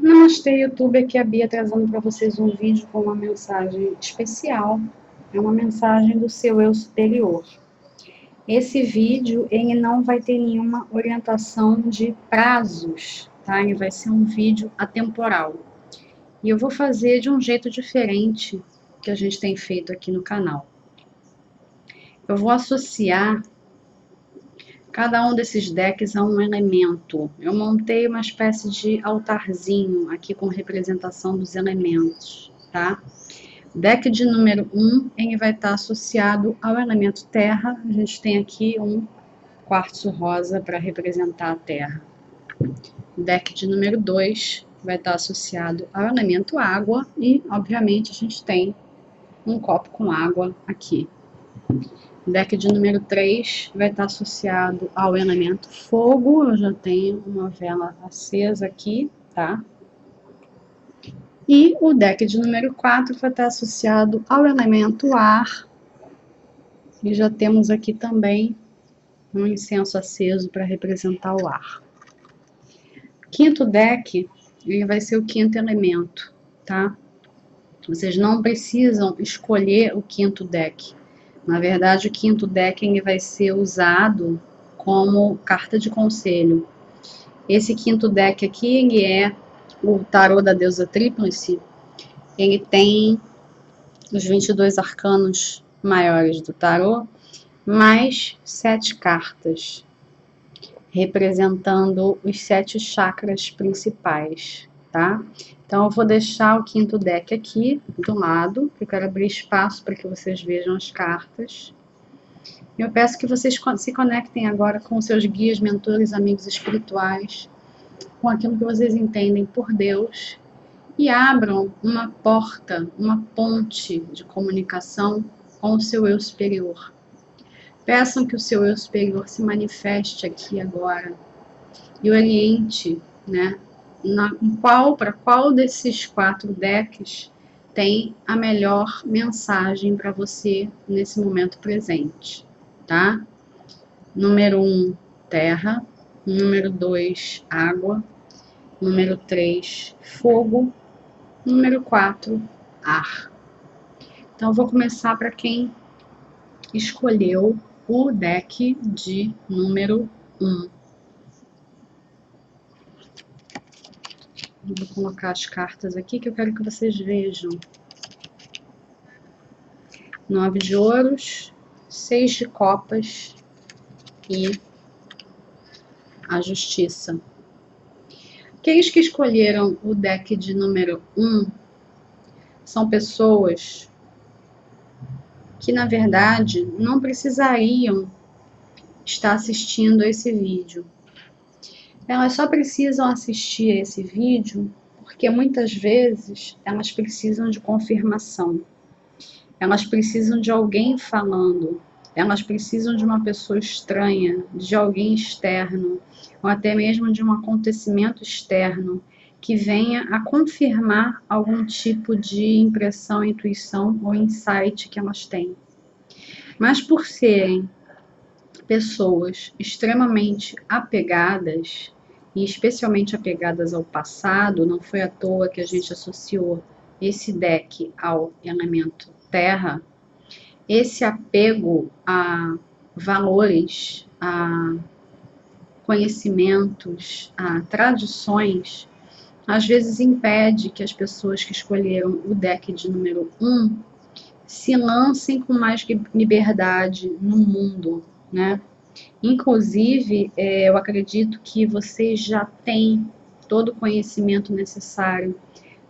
Namastê, YouTube, aqui é a Bia trazendo para vocês um vídeo com uma mensagem especial. É uma mensagem do seu eu superior. Esse vídeo, ele não vai ter nenhuma orientação de prazos, tá? Ele vai ser um vídeo atemporal. E eu vou fazer de um jeito diferente que a gente tem feito aqui no canal. Eu vou associar cada um desses decks a um elemento. Eu montei uma espécie de altarzinho aqui com representação dos elementos, tá? Deck de número 1, ele vai estar associado ao elemento terra. A gente tem aqui um quartzo rosa para representar a terra. Deck de número 2 vai estar associado ao elemento água e, obviamente, a gente tem um copo com água aqui. Deck de número 3 vai estar associado ao elemento fogo. Eu já tenho uma vela acesa aqui, tá? E o deck de número 4 vai estar associado ao elemento ar. E já temos aqui também um incenso aceso para representar o ar. Quinto deck, ele vai ser o quinto elemento, tá? Vocês não precisam escolher o quinto deck. Na verdade, o quinto deck ele vai ser usado como carta de conselho. Esse quinto deck aqui, ele é o tarô da deusa Tríplice. Ele tem os 22 arcanos maiores do tarô, mais 7 cartas, representando os 7 chakras principais, tá? Então, eu vou deixar o quinto deck aqui do lado, que eu quero abrir espaço para que vocês vejam as cartas. Eu peço que vocês se conectem agora com seus guias, mentores, amigos espirituais, com aquilo que vocês entendem por Deus, e abram uma porta, uma ponte de comunicação com o seu eu superior. Peçam que o seu eu superior se manifeste aqui agora e oriente, né? Para qual desses 4 decks tem a melhor mensagem para você nesse momento presente, tá? Número 1, terra. Número 2, água. Número 3, fogo. Número 4, ar. Então, eu vou começar para quem escolheu o deck de número 1. Vou colocar as cartas aqui que eu quero que vocês vejam. 9 de ouros, 6 de copas e a justiça. Aqueles que escolheram o deck de número 1 são pessoas que, na verdade, não precisariam estar assistindo a esse vídeo. Elas só precisam assistir a esse vídeo porque muitas vezes elas precisam de confirmação. Elas precisam de alguém falando. Elas precisam de uma pessoa estranha, de alguém externo, ou até mesmo de um acontecimento externo que venha a confirmar algum tipo de impressão, intuição ou insight que elas têm. Mas por serem pessoas extremamente apegadas, e especialmente apegadas ao passado, não foi à toa que a gente associou esse deck ao elemento terra, esse apego a valores, a conhecimentos, a tradições, às vezes impede que as pessoas que escolheram o deck de número 1 se lancem com mais liberdade no mundo, né? Inclusive, eu acredito que vocês já têm todo o conhecimento necessário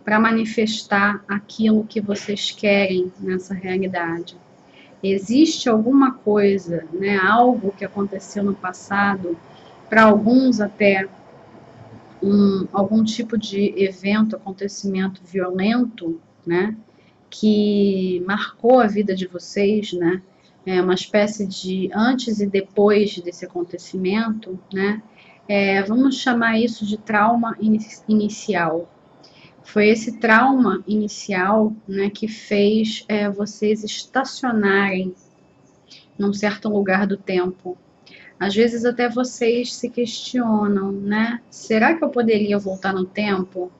para manifestar aquilo que vocês querem nessa realidade. Existe alguma coisa, né, algo que aconteceu no passado, para alguns até algum tipo de evento, acontecimento violento, né, que marcou a vida de vocês, né, uma espécie de antes e depois desse acontecimento, né, vamos chamar isso de trauma inicial. Foi esse trauma inicial, né, que fez vocês estacionarem num certo lugar do tempo. Às vezes até vocês se questionam, né? Será que eu poderia voltar no tempo?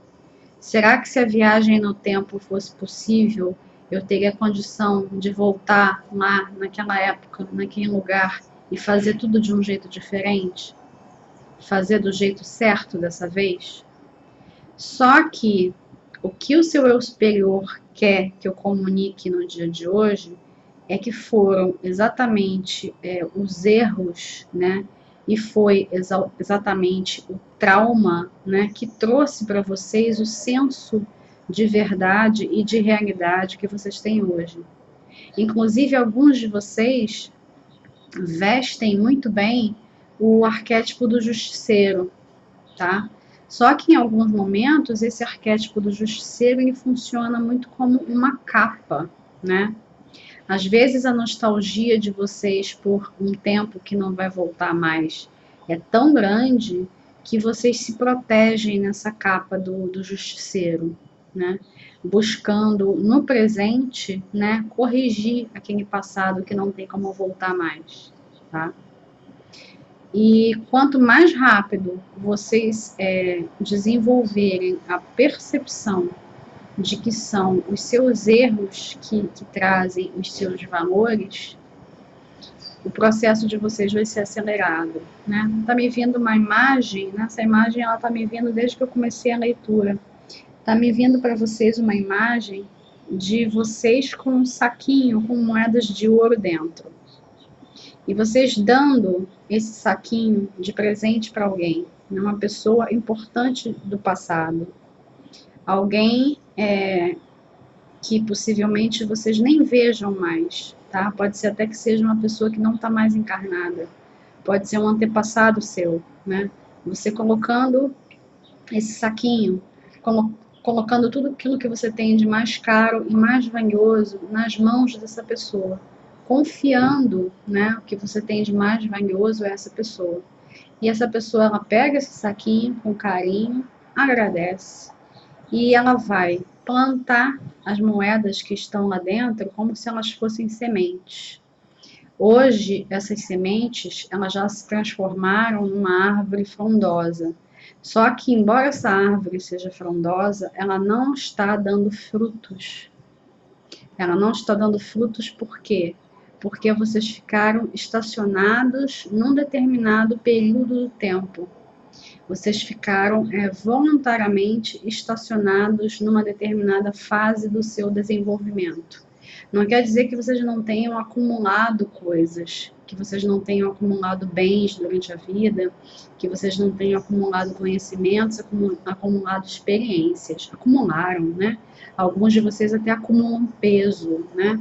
Será que se a viagem no tempo fosse possível, eu teria condição de voltar lá naquela época, naquele lugar e fazer tudo de um jeito diferente? Fazer do jeito certo dessa vez? Só que o que o seu eu superior quer que eu comunique no dia de hoje é que foram exatamente os erros, né? E foi exatamente o trauma, né, que trouxe para vocês o senso de verdade e de realidade que vocês têm hoje. Inclusive, alguns de vocês vestem muito bem o arquétipo do justiceiro, tá? Só que em alguns momentos esse arquétipo do justiceiro ele funciona muito como uma capa, né? Às vezes a nostalgia de vocês por um tempo que não vai voltar mais é tão grande que vocês se protegem nessa capa do justiceiro, né? Buscando no presente, né, corrigir aquele passado que não tem como voltar mais, tá? E quanto mais rápido vocês desenvolverem a percepção de que são os seus erros que trazem os seus valores, o processo de vocês vai ser acelerado, né? Tá me vindo uma imagem, né? Essa imagem ela tá me vindo desde que eu comecei a leitura. Tá me vindo para vocês uma imagem de vocês com um saquinho com moedas de ouro dentro. E vocês dando esse saquinho de presente para alguém, né? Uma pessoa importante do passado. Alguém que possivelmente vocês nem vejam mais, tá? Pode ser até que seja uma pessoa que não está mais encarnada. Pode ser um antepassado seu, né? Você colocando esse saquinho, colocando tudo aquilo que você tem de mais caro e mais valioso nas mãos dessa pessoa, confiando, né, o que você tem de mais valioso a essa pessoa. E essa pessoa, ela pega esse saquinho com carinho, agradece, e ela vai plantar as moedas que estão lá dentro como se elas fossem sementes. Hoje, essas sementes, elas já se transformaram numa árvore frondosa. Só que, embora essa árvore seja frondosa, ela não está dando frutos. Ela não está dando frutos por quê? Porque vocês ficaram estacionados num determinado período do tempo. Vocês ficaram voluntariamente estacionados numa determinada fase do seu desenvolvimento. Não quer dizer que vocês não tenham acumulado coisas, que vocês não tenham acumulado bens durante a vida, que vocês não tenham acumulado conhecimentos, acumulado experiências. Acumularam, né? Alguns de vocês até acumulam peso, né?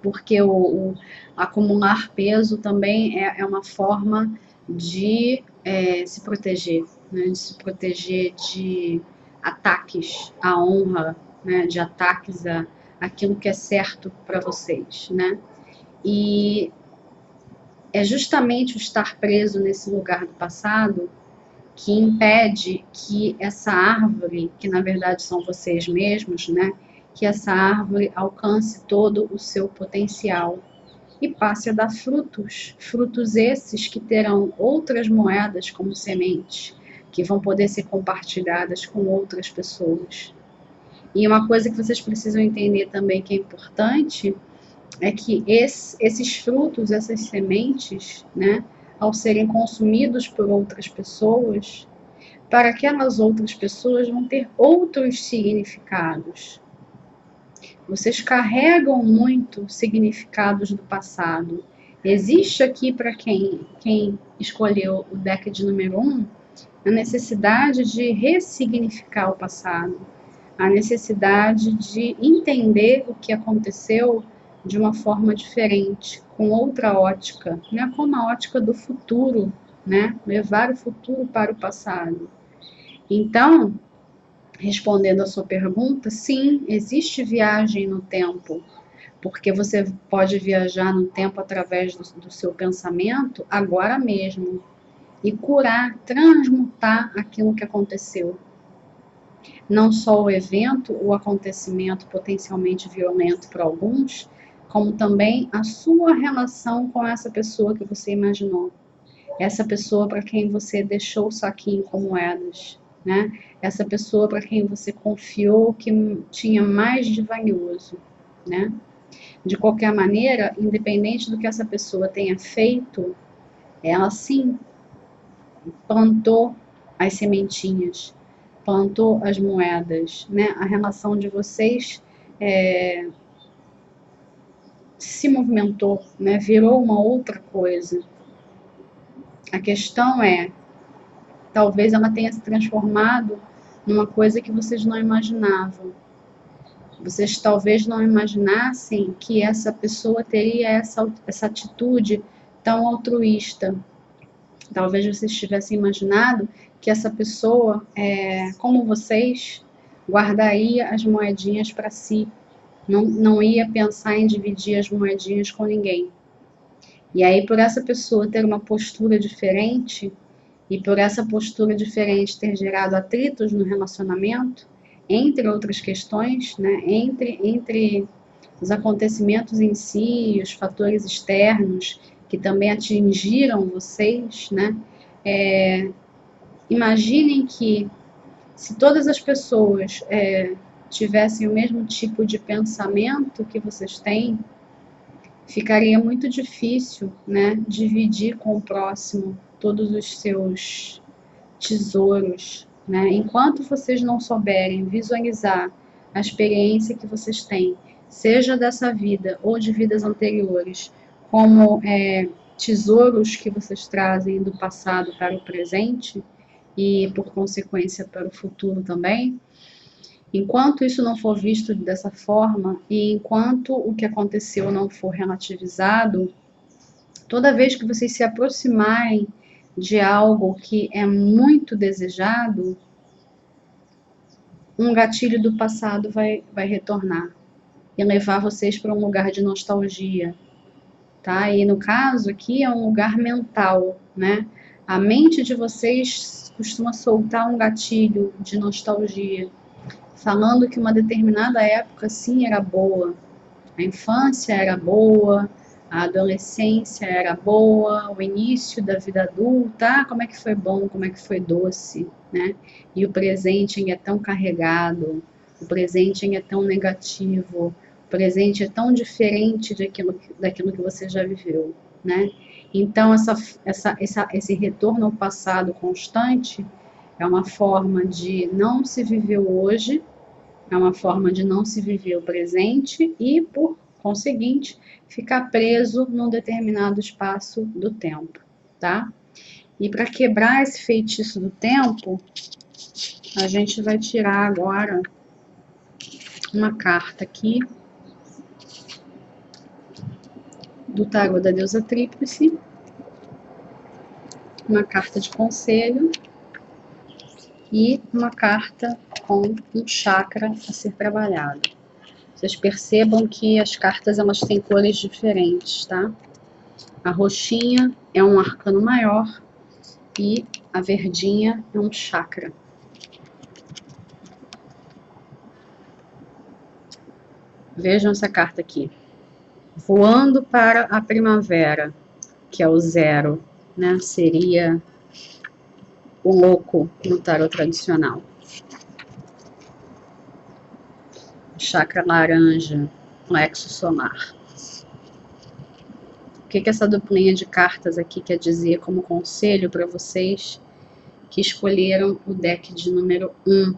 Porque o acumular peso também é uma forma de se proteger, né? De se proteger de ataques à honra, né? De ataques àquilo que é certo para vocês, né? E é justamente o estar preso nesse lugar do passado que impede que essa árvore, que na verdade são vocês mesmos, né? Que essa árvore alcance todo o seu potencial e passe a dar frutos, frutos esses que terão outras moedas como sementes, que vão poder ser compartilhadas com outras pessoas. E uma coisa que vocês precisam entender também que é importante é que esses frutos, essas sementes, né, ao serem consumidos por outras pessoas, para aquelas outras pessoas vão ter outros significados. Vocês carregam muito significados do passado. Existe aqui para quem escolheu o deck de número 1, a necessidade de ressignificar o passado, a necessidade de entender o que aconteceu de uma forma diferente, com outra ótica, né? Com uma ótica do futuro, né? Levar o futuro para o passado. Então, respondendo a sua pergunta, sim, existe viagem no tempo, porque você pode viajar no tempo através do seu pensamento agora mesmo e curar, transmutar aquilo que aconteceu. Não só o evento, o acontecimento potencialmente violento para alguns, como também a sua relação com essa pessoa que você imaginou. Essa pessoa para quem você deixou o saquinho com moedas. né? Essa pessoa para quem você confiou que tinha mais de valioso, né? De qualquer maneira, independente do que essa pessoa tenha feito, ela sim plantou as sementinhas, plantou as moedas, né? A relação de vocês se movimentou, né? Virou uma outra coisa. A questão é, talvez ela tenha se transformado numa coisa que vocês não imaginavam. Vocês talvez não imaginassem que essa pessoa teria essa atitude tão altruísta. Talvez vocês tivessem imaginado que essa pessoa, como vocês, guardaria as moedinhas para si. Não ia pensar em dividir as moedinhas com ninguém. E aí, por essa pessoa ter uma postura diferente, e por essa postura diferente ter gerado atritos no relacionamento, entre outras questões, né, entre os acontecimentos em si, os fatores externos que também atingiram vocês, né, imaginem que se todas as pessoas tivessem o mesmo tipo de pensamento que vocês têm, ficaria muito difícil, né, dividir com o próximo todos os seus tesouros, né? Enquanto vocês não souberem visualizar a experiência que vocês têm, seja dessa vida ou de vidas anteriores, como tesouros que vocês trazem do passado para o presente e, por consequência, para o futuro também, enquanto isso não for visto dessa forma e enquanto o que aconteceu não for relativizado, toda vez que vocês se aproximarem de algo que é muito desejado, um gatilho do passado vai retornar e levar vocês para um lugar de nostalgia, tá? E no caso aqui é um lugar mental, né? A mente de vocês costuma soltar um gatilho de nostalgia, falando que uma determinada época sim era boa, a infância era boa, a adolescência era boa, o início da vida adulta, como é que foi bom, como é que foi doce, né? E o presente é tão carregado, o presente é tão negativo, o presente é tão diferente daquilo que você já viveu, né? Então, esse retorno ao passado constante é uma forma de não se viver o hoje, é uma forma de não se viver o presente e, por conseguinte, ficar preso num determinado espaço do tempo, tá? E para quebrar esse feitiço do tempo, a gente vai tirar agora uma carta aqui do tarô da deusa tríplice, uma carta de conselho e uma carta com um chakra a ser trabalhado. Vocês percebam que as cartas elas têm cores diferentes, tá? A roxinha é um arcano maior e a verdinha é um chakra. Vejam essa carta aqui. Voando para a primavera, que é o 0, né? Seria o louco no tarô tradicional. Chakra laranja, plexo solar. O que essa duplinha de cartas aqui quer dizer como conselho para vocês que escolheram o deck de número 1?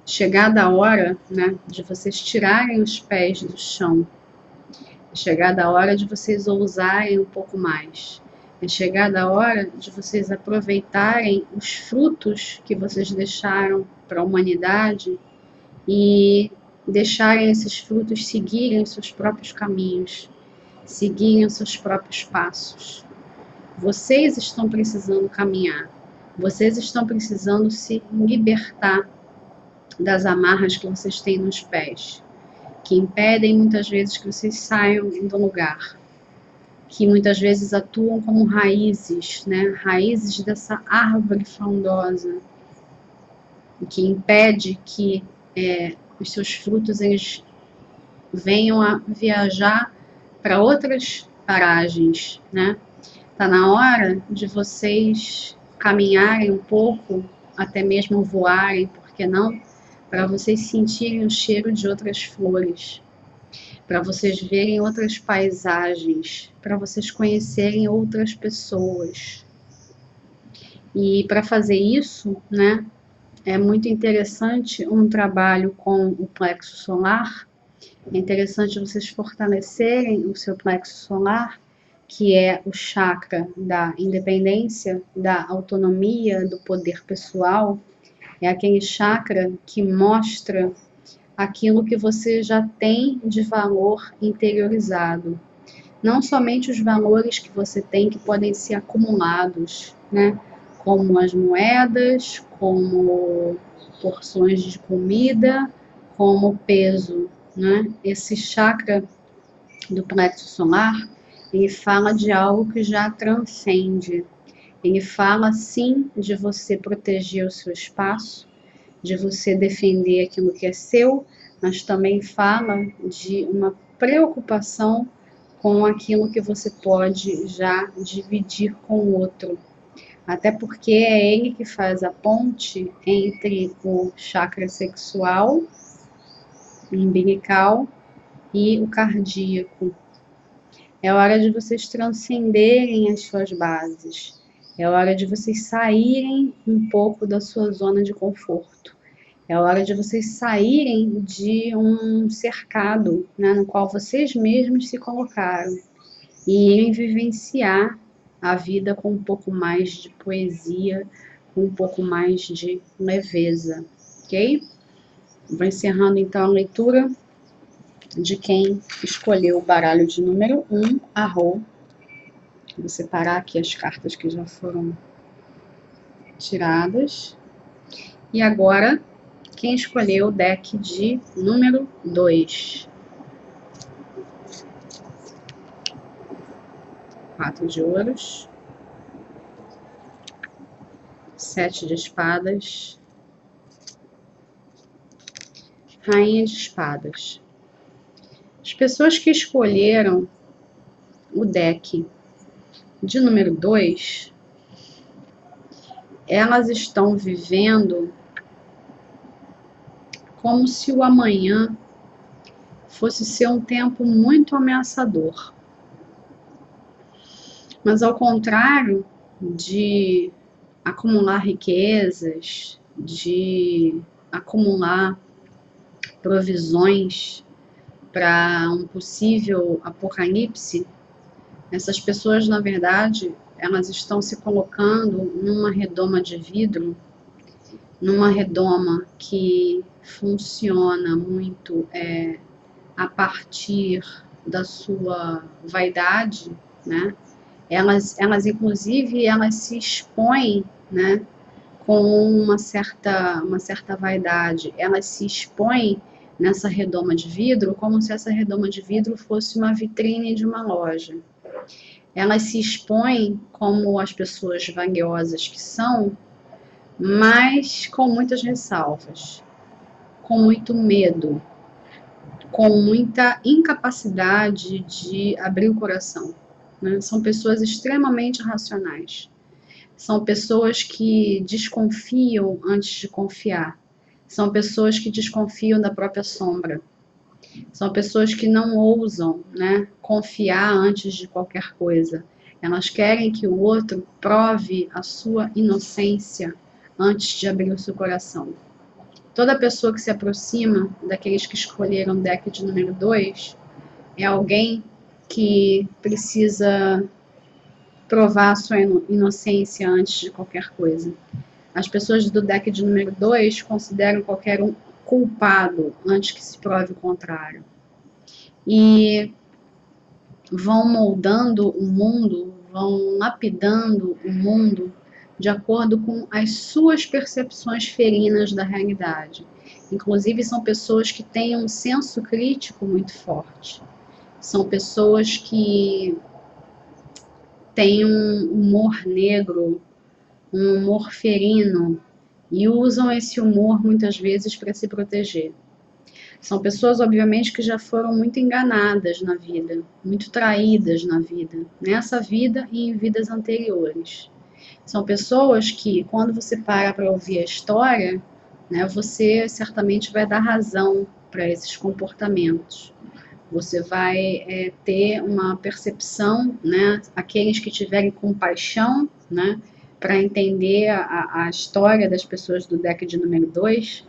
Chegada a hora, né, de vocês tirarem os pés do chão. É chegada a hora de vocês ousarem um pouco mais. É chegada a hora de vocês aproveitarem os frutos que vocês deixaram para a humanidade e deixarem esses frutos seguirem seus próprios caminhos, seguirem seus próprios passos. Vocês estão precisando caminhar, vocês estão precisando se libertar das amarras que vocês têm nos pés, que impedem muitas vezes que vocês saiam do lugar, que muitas vezes atuam como raízes, né? Raízes dessa árvore frondosa, que impede que os seus frutos eles venham a viajar para outras paragens, né? Tá na hora de vocês caminharem um pouco até mesmo voarem, por que não? Para vocês sentirem o cheiro de outras flores, para vocês verem outras paisagens, para vocês conhecerem outras pessoas. E para fazer isso, né, é muito interessante um trabalho com o plexo solar. É interessante vocês fortalecerem o seu plexo solar, que é o chakra da independência, da autonomia, do poder pessoal. É aquele chakra que mostra aquilo que você já tem de valor interiorizado. Não somente os valores que você tem que podem ser acumulados, né? Como as moedas, como porções de comida, como peso, né? Esse chakra do plexo solar, ele fala de algo que já transcende. Ele fala, sim, de você proteger o seu espaço, de você defender aquilo que é seu, mas também fala de uma preocupação com aquilo que você pode já dividir com o outro. Até porque é ele que faz a ponte entre o chakra sexual, umbilical, e o cardíaco. É hora de vocês transcenderem as suas bases. É hora de vocês saírem um pouco da sua zona de conforto. É hora de vocês saírem de um cercado, né, no qual vocês mesmos se colocaram e irem vivenciar a vida com um pouco mais de poesia, com um pouco mais de leveza, ok? Vou encerrando então a leitura de quem escolheu o baralho de número 1, Arro. Vou separar aqui as cartas que já foram tiradas. E agora, quem escolheu o deck de número 2. 4 de ouros. 7 de espadas. Rainha de espadas. As pessoas que escolheram o deck de número 2, elas estão vivendo como se o amanhã fosse ser um tempo muito ameaçador. Mas ao contrário de acumular riquezas, de acumular provisões para um possível apocalipse, essas pessoas, na verdade, elas estão se colocando numa redoma de vidro, numa redoma que funciona muito a partir da sua vaidade, né? Elas inclusive, elas se expõem, né, com uma certa vaidade. Elas se expõem nessa redoma de vidro como se essa redoma de vidro fosse uma vitrine de uma loja. Elas se expõem como as pessoas vagueosas que são, mas com muitas ressalvas, com muito medo, com muita incapacidade de abrir o coração, né? São pessoas extremamente racionais. São pessoas que desconfiam antes de confiar. São pessoas que desconfiam da própria sombra. São pessoas que não ousam, né, confiar antes de qualquer coisa. Elas querem que o outro prove a sua inocência antes de abrir o seu coração. Toda pessoa que se aproxima daqueles que escolheram o deck de número 2 é alguém que precisa provar a sua inocência antes de qualquer coisa. As pessoas do deck de número 2 consideram qualquer um culpado antes que se prove o contrário. E vão moldando o mundo, vão lapidando o mundo de acordo com as suas percepções ferinas da realidade. Inclusive, são pessoas que têm um senso crítico muito forte. São pessoas que têm um humor negro, um humor ferino, e usam esse humor muitas vezes para se proteger. São pessoas, obviamente, que já foram muito enganadas na vida, muito traídas na vida, nessa vida e em vidas anteriores. São pessoas que, quando você para ouvir a história, né, você certamente vai dar razão para esses comportamentos. Você vai ter uma percepção, né, aqueles que tiverem compaixão, né, para entender a história das pessoas do deck de número 2,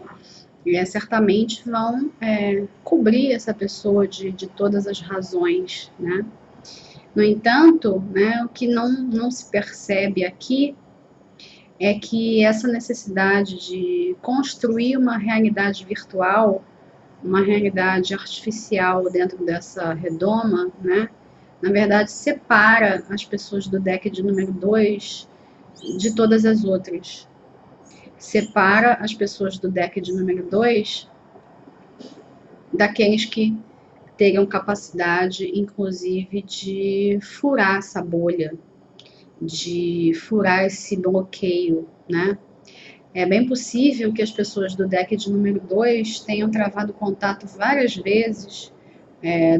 certamente vão cobrir essa pessoa de todas as razões, né. No entanto, né, o que não se percebe aqui é que essa necessidade de construir uma realidade virtual, uma realidade artificial dentro dessa redoma, né, na verdade separa as pessoas do deck de número 2 de todas as outras. Separa as pessoas do deck de número 2 daqueles que teriam capacidade, inclusive, de furar essa bolha, de furar esse bloqueio, né? É bem possível que as pessoas do deck de número 2 tenham travado contato várias vezes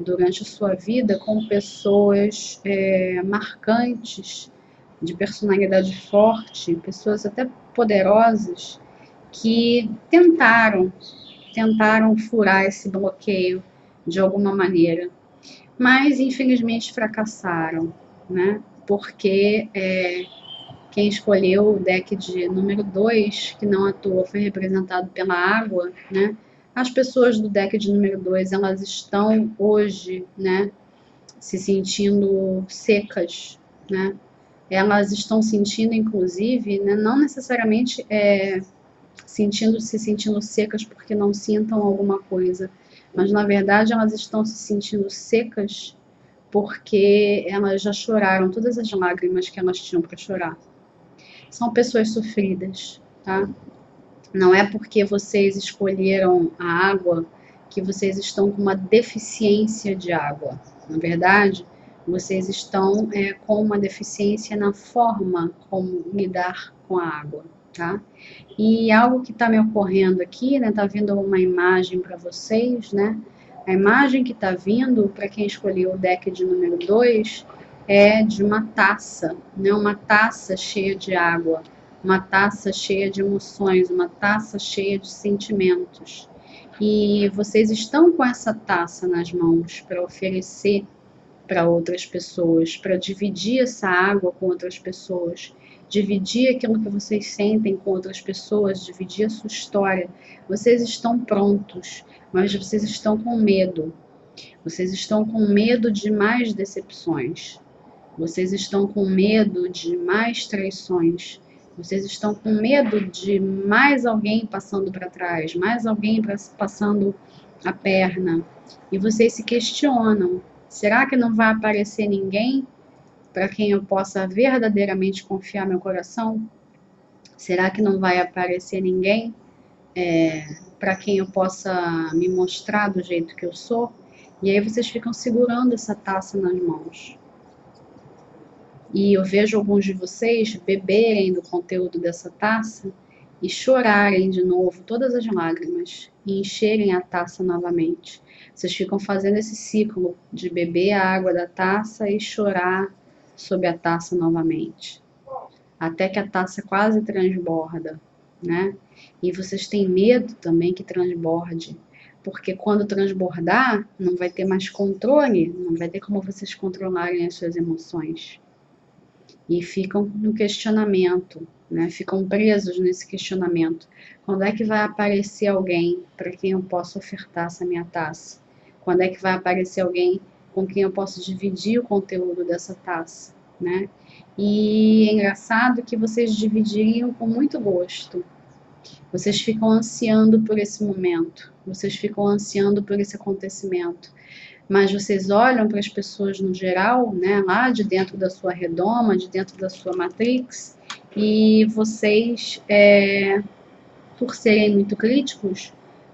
durante a sua vida com pessoas marcantes, de personalidade forte, pessoas até poderosas, que tentaram furar esse bloqueio de alguma maneira, mas infelizmente fracassaram, né? Porque quem escolheu o deck de número 2, que não à toa foi representado pela água, né? As pessoas do deck de número 2, elas estão hoje, né, se sentindo secas, né? Elas estão sentindo, inclusive, né, não necessariamente se sentindo secas porque não sintam alguma coisa, mas na verdade elas estão se sentindo secas porque elas já choraram todas as lágrimas que elas tinham para chorar. São pessoas sofridas, tá? Não é porque vocês escolheram a água que vocês estão com uma deficiência de água. Na verdade, vocês estão com uma deficiência na forma como lidar com a água, tá? E algo que está me ocorrendo aqui, né? Tá vindo uma imagem para vocês, né? A imagem que está vindo para quem escolheu o deck de número 2 é de uma taça, né? Uma taça cheia de água, uma taça cheia de emoções, uma taça cheia de sentimentos. E vocês estão com essa taça nas mãos para oferecer para outras pessoas, para dividir essa água com outras pessoas, dividir aquilo que vocês sentem com outras pessoas, dividir a sua história. Vocês estão prontos, mas vocês estão com medo. Vocês estão com medo de mais decepções. Vocês estão com medo de mais traições. Vocês estão com medo de mais alguém passando para trás, mais alguém passando a perna. E vocês se questionam: será que não vai aparecer ninguém para quem eu possa verdadeiramente confiar meu coração? Será que não vai aparecer ninguém para quem eu possa me mostrar do jeito que eu sou? E aí vocês ficam segurando essa taça nas mãos. E eu vejo alguns de vocês beberem do conteúdo dessa taça e chorarem de novo todas as lágrimas e encherem a taça novamente. Vocês ficam fazendo esse ciclo de beber a água da taça e chorar sob a taça novamente, até que a taça quase transborda, né? E vocês têm medo também que transborde, porque quando transbordar, não vai ter mais controle, não vai ter como vocês controlarem as suas emoções. E ficam no questionamento, né? Ficam presos nesse questionamento. Quando é que vai aparecer alguém para quem eu possa ofertar essa minha taça? Quando é que vai aparecer alguém com quem eu posso dividir o conteúdo dessa taça, né? E é engraçado que vocês dividiriam com muito gosto. Vocês ficam ansiando por esse momento, vocês ficam ansiando por esse acontecimento. Mas vocês olham para as pessoas no geral, né, lá de dentro da sua redoma, de dentro da sua matrix, e vocês, por serem muito críticos,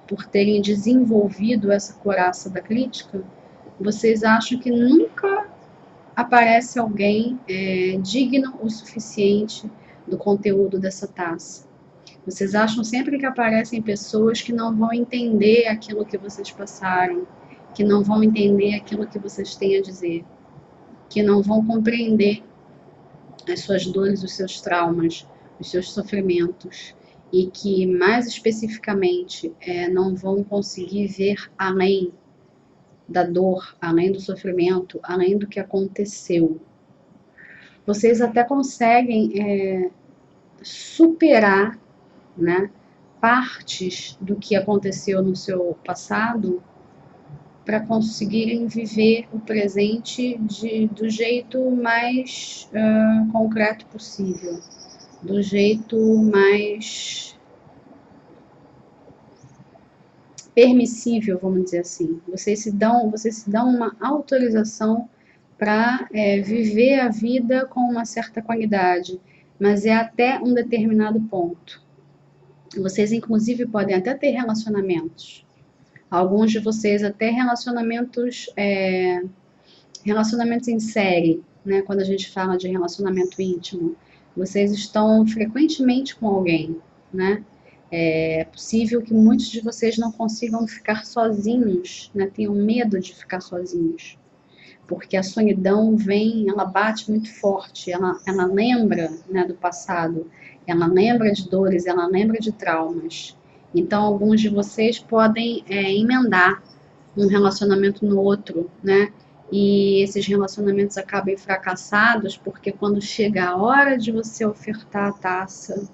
por terem desenvolvido essa couraça da crítica, vocês acham que nunca aparece alguém digno o suficiente do conteúdo dessa taça. Vocês acham sempre que aparecem pessoas que não vão entender aquilo que vocês passaram, que não vão entender aquilo que vocês têm a dizer, que não vão compreender as suas dores, os seus traumas, os seus sofrimentos, e que mais especificamente não vão conseguir ver além da dor, além do sofrimento, além do que aconteceu. Vocês até conseguem superar, né, partes do que aconteceu no seu passado para conseguirem viver o presente do jeito mais concreto possível, do jeito mais permissível, vamos dizer assim. Vocês se dão uma autorização para viver a vida com uma certa qualidade, mas é até um determinado ponto. Vocês, inclusive, podem até ter relacionamentos. Alguns de vocês até relacionamentos em série, né? Quando a gente fala de relacionamento íntimo, vocês estão frequentemente com alguém, né? É possível que muitos de vocês não consigam ficar sozinhos, né? Tenham medo de ficar sozinhos, porque a solidão ela bate muito forte, ela lembra, né, do passado, ela lembra de dores, ela lembra de traumas. Então, alguns de vocês podem emendar um relacionamento no outro, né? E esses relacionamentos acabem fracassados porque quando chega a hora de você ofertar a taça,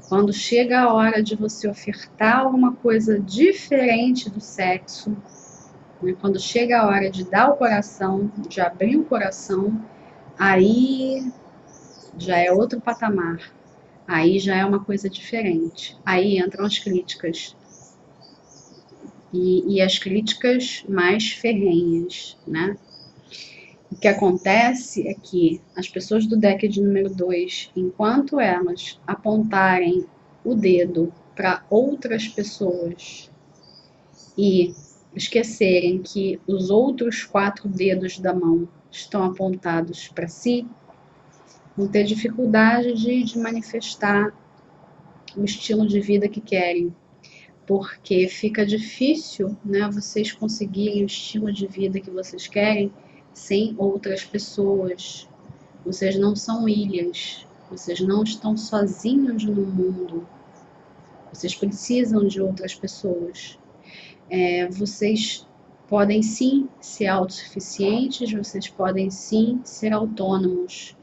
quando chega a hora de você ofertar alguma coisa diferente do sexo, né? Quando chega a hora de dar o coração, de abrir o coração, aí já é outro patamar. Aí já é uma coisa diferente. Aí entram as críticas. E as críticas mais ferrenhas, né? O que acontece é que as pessoas do deck de número 2, enquanto elas apontarem o dedo para outras pessoas e esquecerem que os outros 4 dedos da mão estão apontados para si, vão ter dificuldade de manifestar o estilo de vida que querem, porque fica difícil, né, vocês conseguirem o estilo de vida que vocês querem sem outras pessoas. Vocês não são ilhas, vocês não estão sozinhos no mundo, vocês precisam de outras pessoas. Vocês podem sim ser autossuficientes, vocês podem sim ser autônomos,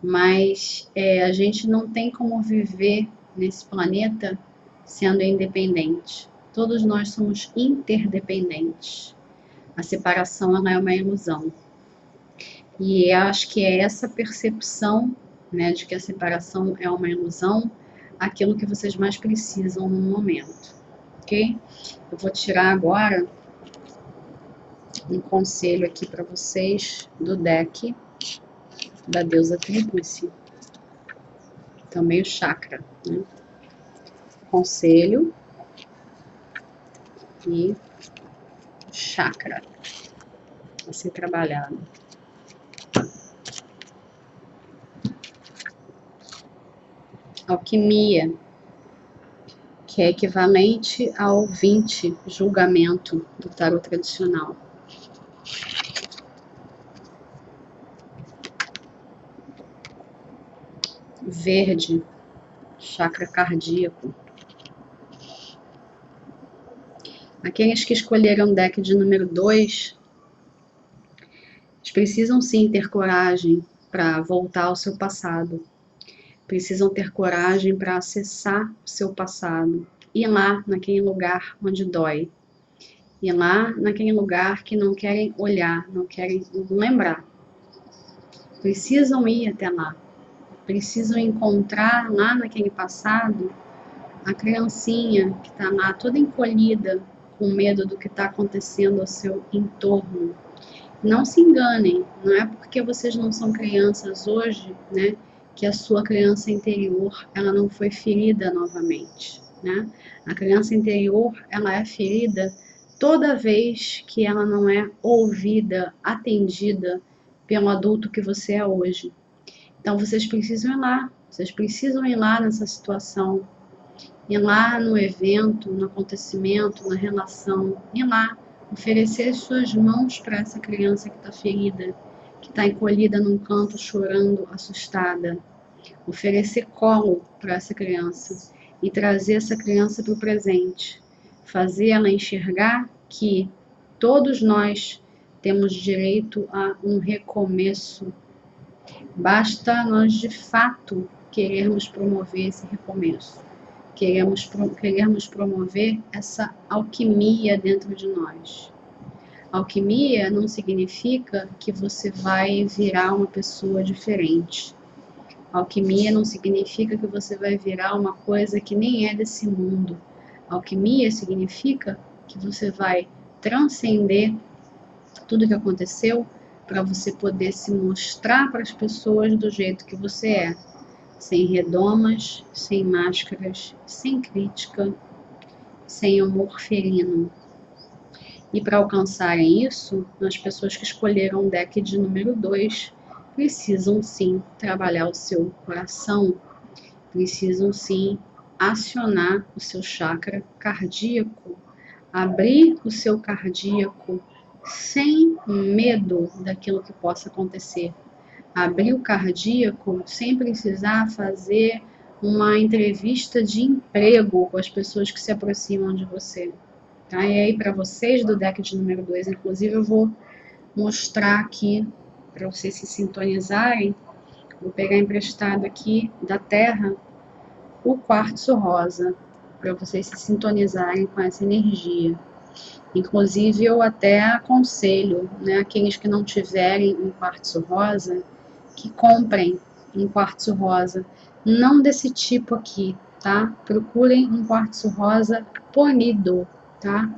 mas a gente não tem como viver nesse planeta sendo independente. Todos nós somos interdependentes. A separação ela é uma ilusão. E eu acho que é essa percepção, né, de que a separação é uma ilusão, aquilo que vocês mais precisam no momento, ok? Eu vou tirar agora um conselho aqui para vocês do deck da deusa Tríplice, também o chakra, né? Conselho e chakra a ser trabalhado. Alquimia, que é equivalente ao 20 julgamento do tarot tradicional. Verde, chakra cardíaco. Aqueles que escolheram o deck de número 2, eles precisam sim ter coragem para voltar ao seu passado. Precisam ter coragem para acessar o seu passado. Ir lá naquele lugar onde dói. Ir lá naquele lugar que não querem olhar, não querem lembrar. Precisam ir até lá. Precisam encontrar lá naquele passado a criancinha que está lá toda encolhida, com medo do que está acontecendo ao seu entorno. Não se enganem, não é porque vocês não são crianças hoje, né, que a sua criança interior ela não foi ferida novamente, né? A criança interior ela é ferida toda vez que ela não é ouvida, atendida pelo adulto que você é hoje. Então vocês precisam ir lá, vocês precisam ir lá nessa situação, ir lá no evento, no acontecimento, na relação, ir lá, oferecer as suas mãos para essa criança que está ferida que está encolhida num canto, chorando, assustada. Oferecer colo para essa criança e trazer essa criança para o presente. Fazer ela enxergar que todos nós temos direito a um recomeço. Basta nós, de fato, querermos promover esse recomeço. Queremos promover essa alquimia dentro de nós. Alquimia não significa que você vai virar uma pessoa diferente. Alquimia não significa que você vai virar uma coisa que nem é desse mundo. Alquimia significa que você vai transcender tudo que aconteceu para você poder se mostrar para as pessoas do jeito que você é. Sem redomas, sem máscaras, sem crítica, sem amor ferino. E para alcançarem isso, as pessoas que escolheram o deck de número 2 precisam sim trabalhar o seu coração, precisam sim acionar o seu chakra cardíaco, abrir o seu cardíaco sem medo daquilo que possa acontecer. Abrir o cardíaco sem precisar fazer uma entrevista de emprego com as pessoas que se aproximam de você. Tá? E aí, para vocês do deck de número 2, inclusive, eu vou mostrar aqui, para vocês se sintonizarem, vou pegar emprestado aqui da Terra o quartzo rosa, para vocês se sintonizarem com essa energia. Inclusive, eu até aconselho, né, aqueles que não tiverem um quartzo rosa, que comprem um quartzo rosa, não desse tipo aqui, tá? Procurem um quartzo rosa polido, tá?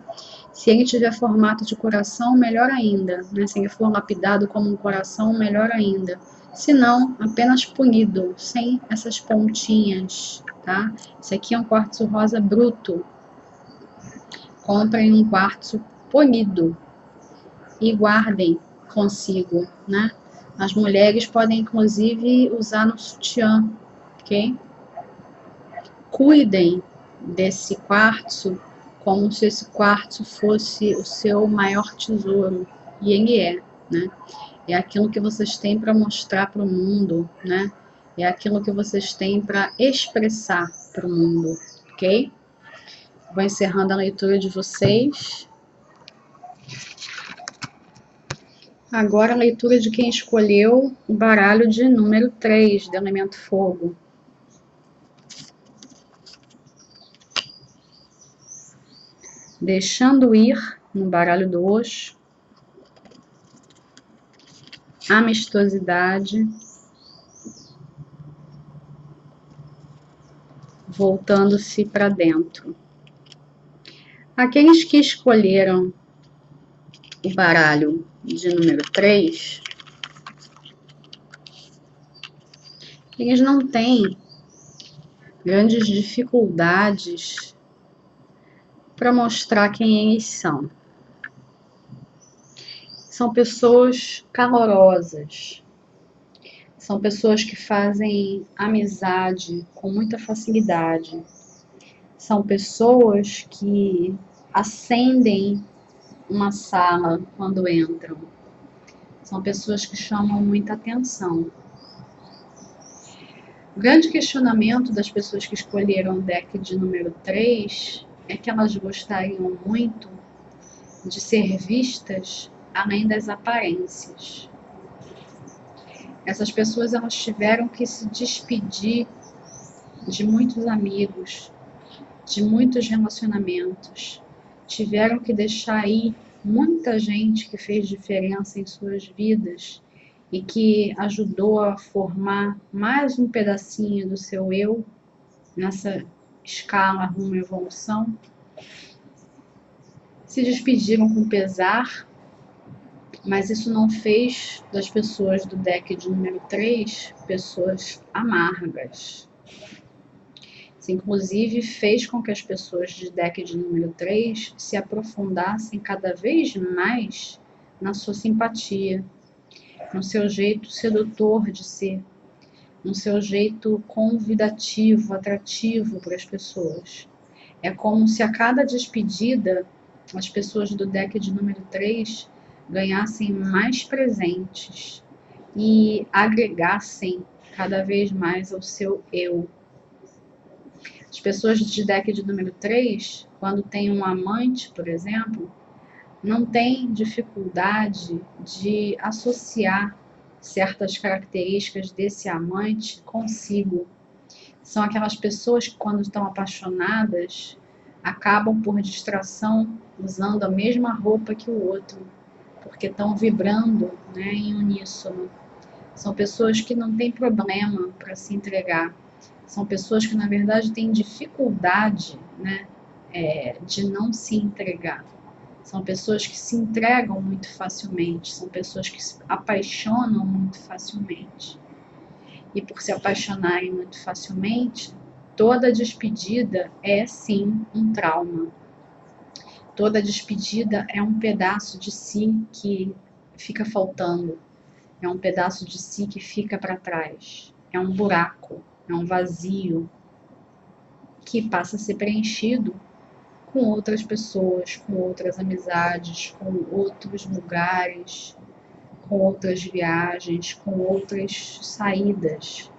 Se ele tiver formato de coração, melhor ainda, né? Se ele for lapidado como um coração, melhor ainda. Se não, apenas polido, sem essas pontinhas, tá? Esse aqui é um quartzo rosa bruto. Comprem um quartzo polido e guardem consigo, né? As mulheres podem, inclusive, usar no sutiã, ok? Cuidem desse quartzo como se esse quartzo fosse o seu maior tesouro, e ele é, né? É aquilo que vocês têm para mostrar para o mundo, né? É aquilo que vocês têm para expressar para o mundo, ok? Vou encerrando a leitura de vocês. Agora a leitura de quem escolheu o baralho de número 3, do elemento fogo. Deixando ir, no baralho do Osho, amistosidade, voltando-se para dentro. Aqueles que escolheram o baralho de número 3, eles não têm grandes dificuldades para mostrar quem eles são. São pessoas calorosas, são pessoas que fazem amizade com muita facilidade, são pessoas que acendem uma sala quando entram, são pessoas que chamam muita atenção. O grande questionamento das pessoas que escolheram o deck de número 3 é que elas gostariam muito de ser vistas além das aparências. Essas pessoas elas tiveram que se despedir de muitos amigos, de muitos relacionamentos, tiveram que deixar ir muita gente que fez diferença em suas vidas e que ajudou a formar mais um pedacinho do seu eu nessa escala rumo à evolução. Se despediram com pesar, mas isso não fez das pessoas do deck de número 3 pessoas amargas. Isso, inclusive, fez com que as pessoas de deck de número 3 se aprofundassem cada vez mais na sua simpatia, no seu jeito sedutor de ser, no seu jeito convidativo, atrativo para as pessoas. É como se a cada despedida as pessoas do deck de número 3 ganhassem mais presentes, e agregassem cada vez mais ao seu eu. As pessoas de deck de número 3, quando tem um amante, por exemplo, não tem dificuldade de associar certas características desse amante consigo. São aquelas pessoas que, quando estão apaixonadas, acabam por distração usando a mesma roupa que o outro, porque estão vibrando, né, em uníssono. São pessoas que não têm problema para se entregar. São pessoas que, na verdade, têm dificuldade, né, de não se entregar. São pessoas que se entregam muito facilmente. São pessoas que se apaixonam muito facilmente. E por se apaixonarem muito facilmente, toda despedida é sim um trauma. Toda despedida é um pedaço de si que fica faltando. É um pedaço de si que fica para trás. É um buraco, é um vazio que passa a ser preenchido com outras pessoas, com outras amizades, com outros lugares, com outras viagens, com outras saídas.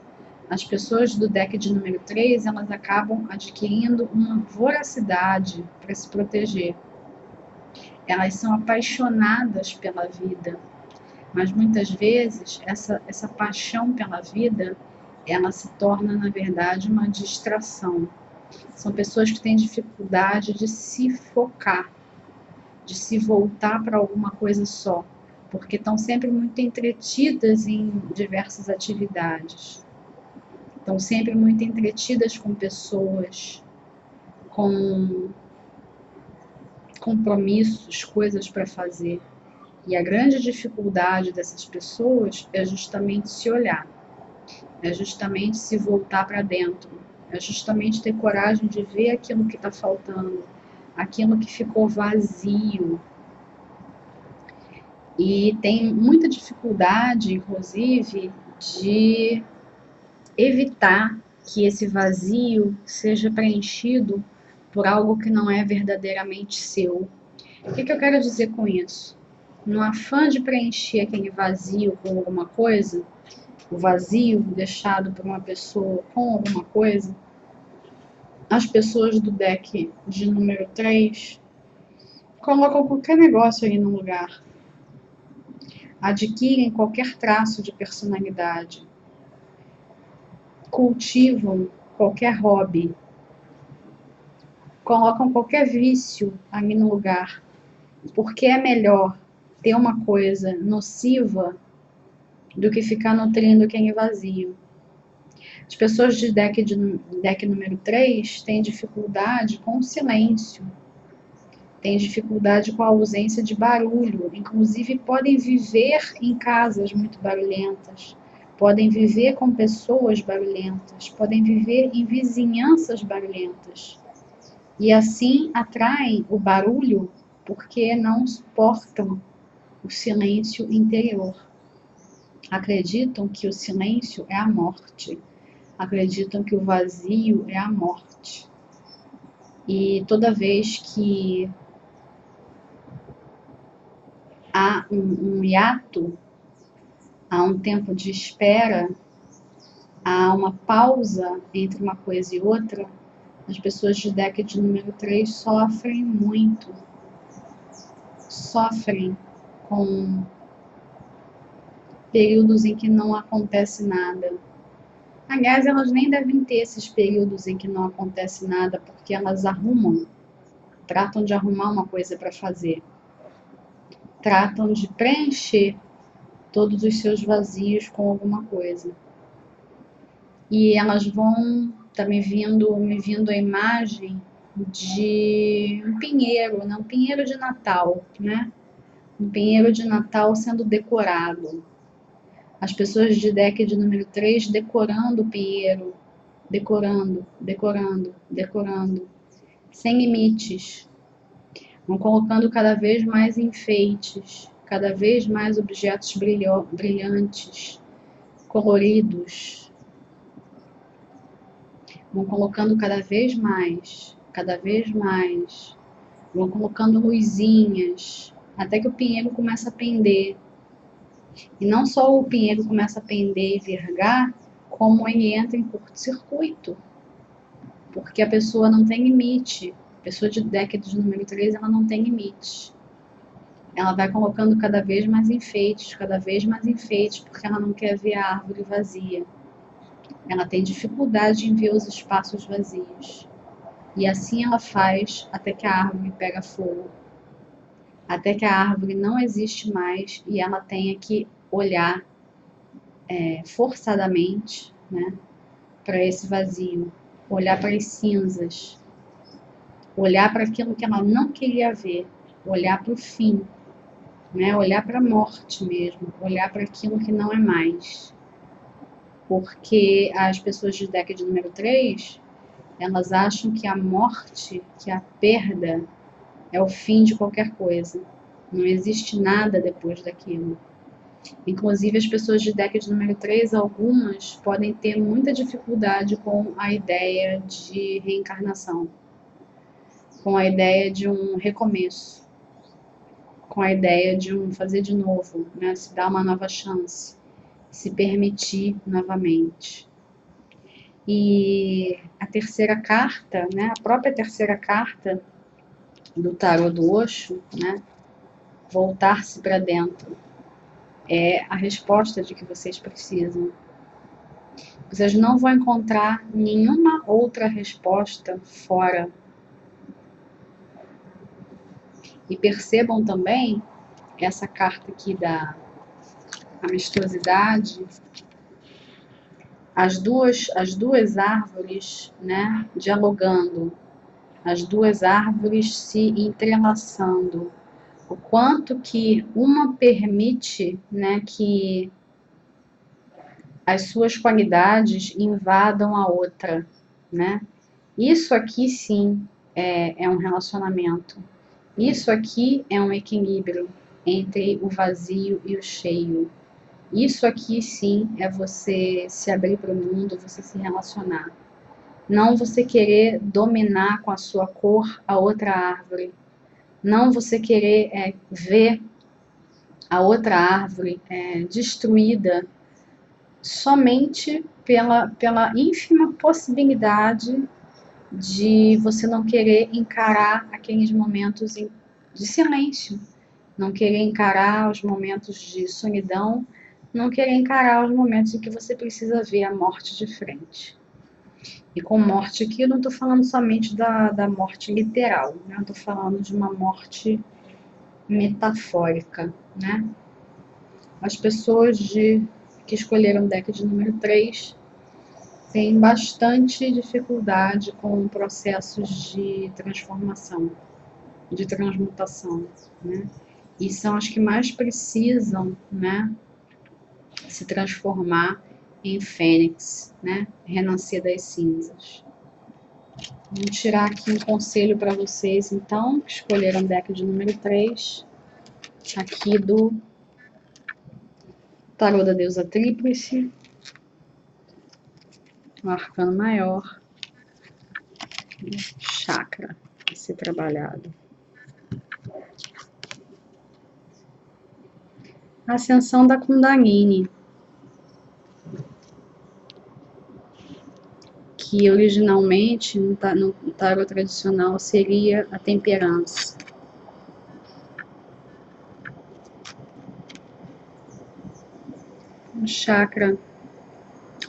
As pessoas do deck de número 3, elas acabam adquirindo uma voracidade para se proteger. Elas são apaixonadas pela vida, mas muitas vezes essa paixão pela vida, ela se torna, na verdade, uma distração. São pessoas que têm dificuldade de se focar, de se voltar para alguma coisa só, porque estão sempre muito entretidas em diversas atividades. Estão sempre muito entretidas com pessoas, com compromissos, coisas para fazer. E a grande dificuldade dessas pessoas é justamente se olhar, é justamente se voltar para dentro, é justamente ter coragem de ver aquilo que está faltando, aquilo que ficou vazio. E tem muita dificuldade, inclusive, de evitar que esse vazio seja preenchido por algo que não é verdadeiramente seu. O que eu quero dizer com isso? No afã de preencher aquele vazio com alguma coisa, o vazio deixado por uma pessoa com alguma coisa, as pessoas do deck de número 3 colocam qualquer negócio ali no lugar, adquirem qualquer traço de personalidade, cultivam qualquer hobby, colocam qualquer vício ali no lugar, porque é melhor ter uma coisa nociva do que ficar nutrindo aquele vazio. As pessoas de deck número 3 têm dificuldade com o silêncio, têm dificuldade com a ausência de barulho, inclusive podem viver em casas muito barulhentas, podem viver com pessoas barulhentas, podem viver em vizinhanças barulhentas. E assim atraem o barulho porque não suportam o silêncio interior. Acreditam que o silêncio é a morte. Acreditam que o vazio é a morte. E toda vez que há um hiato, há um tempo de espera, há uma pausa entre uma coisa e outra, as pessoas de deck de número 3 sofrem muito. Sofrem com períodos em que não acontece nada. Aliás, elas nem devem ter esses períodos em que não acontece nada, porque elas tratam de arrumar uma coisa para fazer. Tratam de preencher todos os seus vazios com alguma coisa. E elas vão, tá me vindo a imagem de um pinheiro, né? Um pinheiro de Natal, né? Um pinheiro de Natal sendo decorado. As pessoas de deck de número 3 decorando o pinheiro, decorando, sem limites. Vão colocando cada vez mais enfeites, cada vez mais objetos brilhantes, coloridos. Vão colocando cada vez mais. Vão colocando luzinhas, até que o pinheiro começa a pender. E não só o pinheiro começa a pender e vergar, como ele entra em curto-circuito, porque a pessoa não tem limite. A pessoa de deck de número 3, ela não tem limite. Ela vai colocando cada vez mais enfeites, porque ela não quer ver a árvore vazia. Ela tem dificuldade em ver os espaços vazios. E assim ela faz até que a árvore pega fogo. Até que a árvore não existe mais e ela tenha que olhar forçadamente, né, para esse vazio. Olhar para as cinzas. Olhar para aquilo que ela não queria ver. Olhar para o fim. Né, olhar para a morte mesmo. Olhar para aquilo que não é mais. Porque as pessoas de deck de número 3, elas acham que a morte, que a perda, é o fim de qualquer coisa. Não existe nada depois daquilo. Inclusive, as pessoas de deck de número 3, algumas podem ter muita dificuldade com a ideia de reencarnação, com a ideia de um recomeço, com a ideia de um fazer de novo, né? Se dar uma nova chance, se permitir novamente. E a terceira carta, né? A própria terceira carta do tarô do Osho, né? Voltar-se para dentro. É a resposta de que vocês precisam. Vocês não vão encontrar nenhuma outra resposta fora. E percebam também essa carta aqui da amistosidade. As duas árvores, né, dialogando. As duas árvores se entrelaçando. O quanto que uma permite, né, que as suas qualidades invadam a outra, né? Isso aqui sim é um relacionamento. Isso aqui é um equilíbrio entre o vazio e o cheio. Isso aqui sim é você se abrir para o mundo, você se relacionar. Não você querer dominar com a sua cor a outra árvore. Não você querer ver a outra árvore destruída somente pela ínfima possibilidade de você não querer encarar aqueles momentos de silêncio, não querer encarar os momentos de solidão, não querer encarar os momentos em que você precisa ver a morte de frente. E com morte aqui eu não estou falando somente da morte literal, né? Eu estou falando de uma morte metafórica, né? As pessoas que escolheram o deck de número 3 têm bastante dificuldade com processos de transformação, de transmutação, né? E são as que mais precisam, né, se transformar em fênix, né? Renascer das cinzas. Vamos tirar aqui um conselho para vocês, então, que escolheram o deck de número 3, aqui do Tarô da Deusa Tríplice, o arcano maior, chakra a ser trabalhado. A ascensão da Kundalini, que originalmente no tarô tradicional seria a temperança. O chakra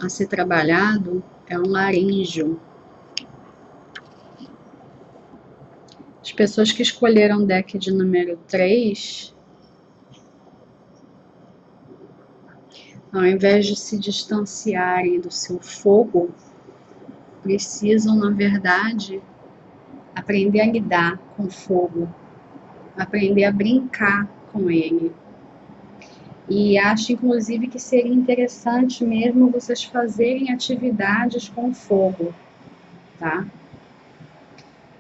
a ser trabalhado é o laríngeo. As pessoas que escolheram o deck de número 3, ao invés de se distanciarem do seu fogo, precisam, na verdade, aprender a lidar com o fogo, aprender a brincar com ele. E acho, inclusive, que seria interessante mesmo vocês fazerem atividades com fogo, tá?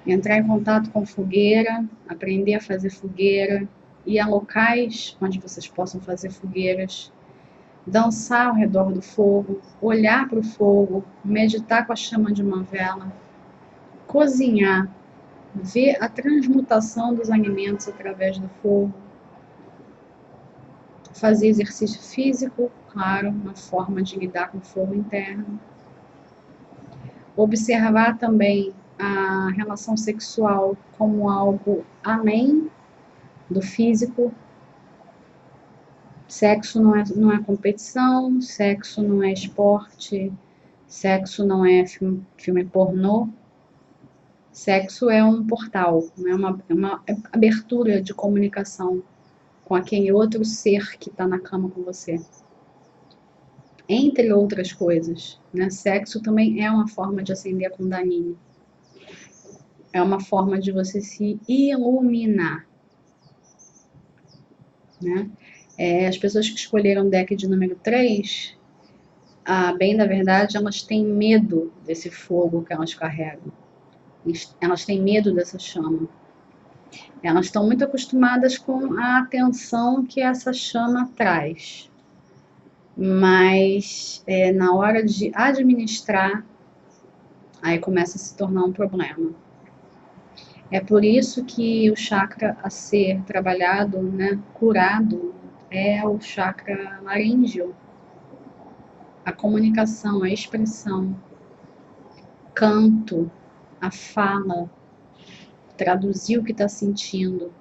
Entrar em contato com fogueira, aprender a fazer fogueira, ir a locais onde vocês possam fazer fogueiras, dançar ao redor do fogo, olhar para o fogo, meditar com a chama de uma vela, cozinhar, ver a transmutação dos alimentos através do fogo. Fazer exercício físico, claro, uma forma de lidar com o fogo interno. Observar também a relação sexual como algo além do físico. Sexo não é competição, sexo não é esporte, sexo não é filme pornô. Sexo é um portal, é uma abertura de comunicação com aquele outro ser que está na cama com você. Entre outras coisas, né? Sexo também é uma forma de acender a Kundalini. É uma forma de você se iluminar, né? As pessoas que escolheram o deck de número 3, bem da verdade, elas têm medo desse fogo que elas carregam. Elas têm medo dessa chama. Elas estão muito acostumadas com a atenção que essa chama traz. Mas na hora de administrar, aí começa a se tornar um problema. É por isso que o chakra a ser trabalhado, né, curado, é o chakra laríngeo. A comunicação, a expressão, canto, a fala, traduzir o que está sentindo.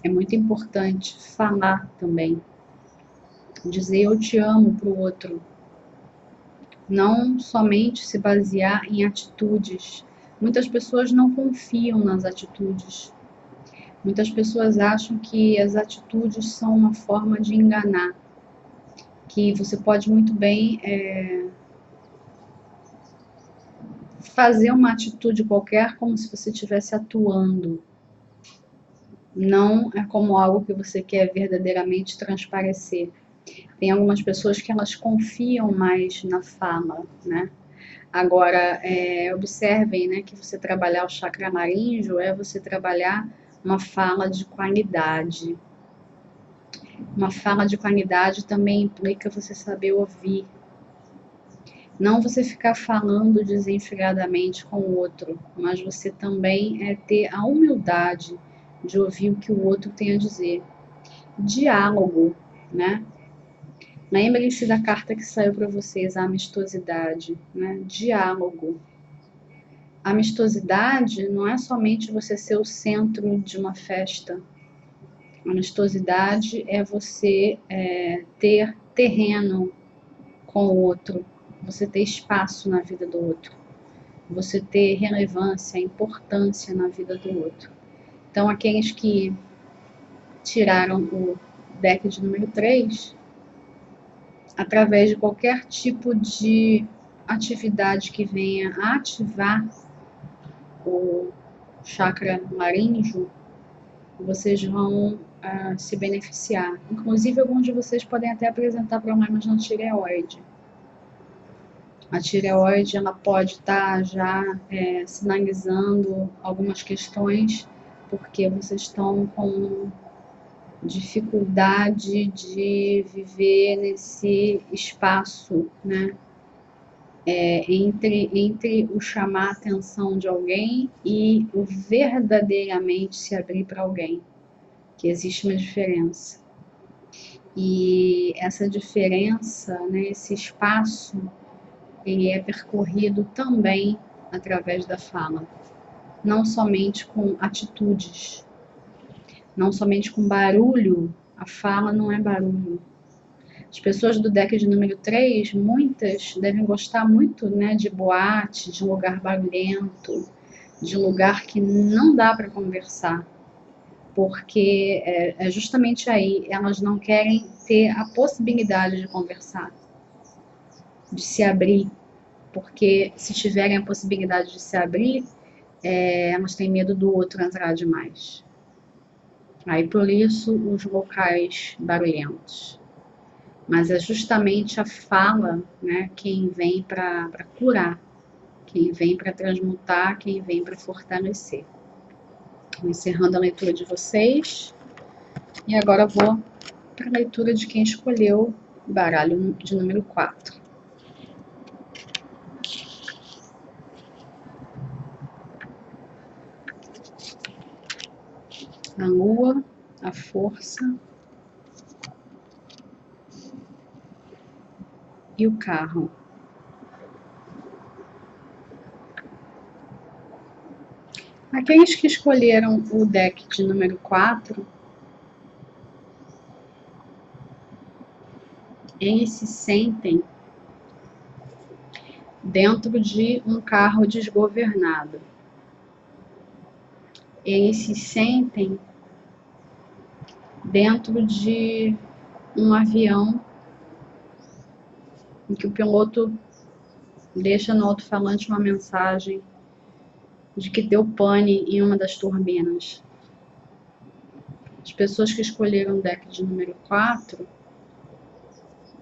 É muito importante falar também, dizer eu te amo para o outro. Não somente se basear em atitudes. Muitas pessoas não confiam nas atitudes. Muitas pessoas acham que as atitudes são uma forma de enganar. Que você pode muito bem fazer uma atitude qualquer como se você estivesse atuando. Não é como algo que você quer verdadeiramente transparecer. Tem algumas pessoas que elas confiam mais na fala, né? Agora, observem, né, que você trabalhar o chakra laríngeo é você trabalhar uma fala de qualidade. Uma fala de qualidade também implica você saber ouvir. Não você ficar falando desenfreadamente com o outro, mas você também ter a humildade de ouvir o que o outro tem a dizer. Diálogo, né? Lembrem-se da carta que saiu para vocês, a amistosidade, né? Diálogo. Amistosidade não é somente você ser o centro de uma festa. Amistosidade é você ter terreno com o outro, você ter espaço na vida do outro, você ter relevância, importância na vida do outro. Então, aqueles que tiraram o deck de número 3, através de qualquer tipo de atividade que venha a ativar o chakra laríngeo, vocês vão se beneficiar. Inclusive, alguns de vocês podem até apresentar problemas na tireoide. A tireoide ela pode estar já sinalizando algumas questões, porque vocês estão com dificuldade de viver nesse espaço, né? Entre o chamar a atenção de alguém e o verdadeiramente se abrir para alguém, que existe uma diferença. E essa diferença, né, esse espaço, ele é percorrido também através da fala, não somente com atitudes, não somente com barulho. A fala não é barulho. As pessoas do deck de número 3, muitas devem gostar muito, né, de boate, de lugar barulhento, de lugar que não dá para conversar, porque é justamente aí elas não querem ter a possibilidade de conversar, de se abrir, porque se tiverem a possibilidade de se abrir, elas têm medo do outro entrar demais. Aí por isso os locais barulhentos. Mas é justamente a fala, né, quem vem para curar, quem vem para transmutar, quem vem para fortalecer. Vou encerrando a leitura de vocês. E agora vou para a leitura de quem escolheu o baralho de número 4. A Lua, a força e o carro. Aqueles que escolheram o deck de número 4, eles se sentem dentro de um carro desgovernado. Eles se sentem dentro de um avião em que o piloto deixa no alto-falante uma mensagem de que deu pane em uma das turbinas. As pessoas que escolheram o deck de número 4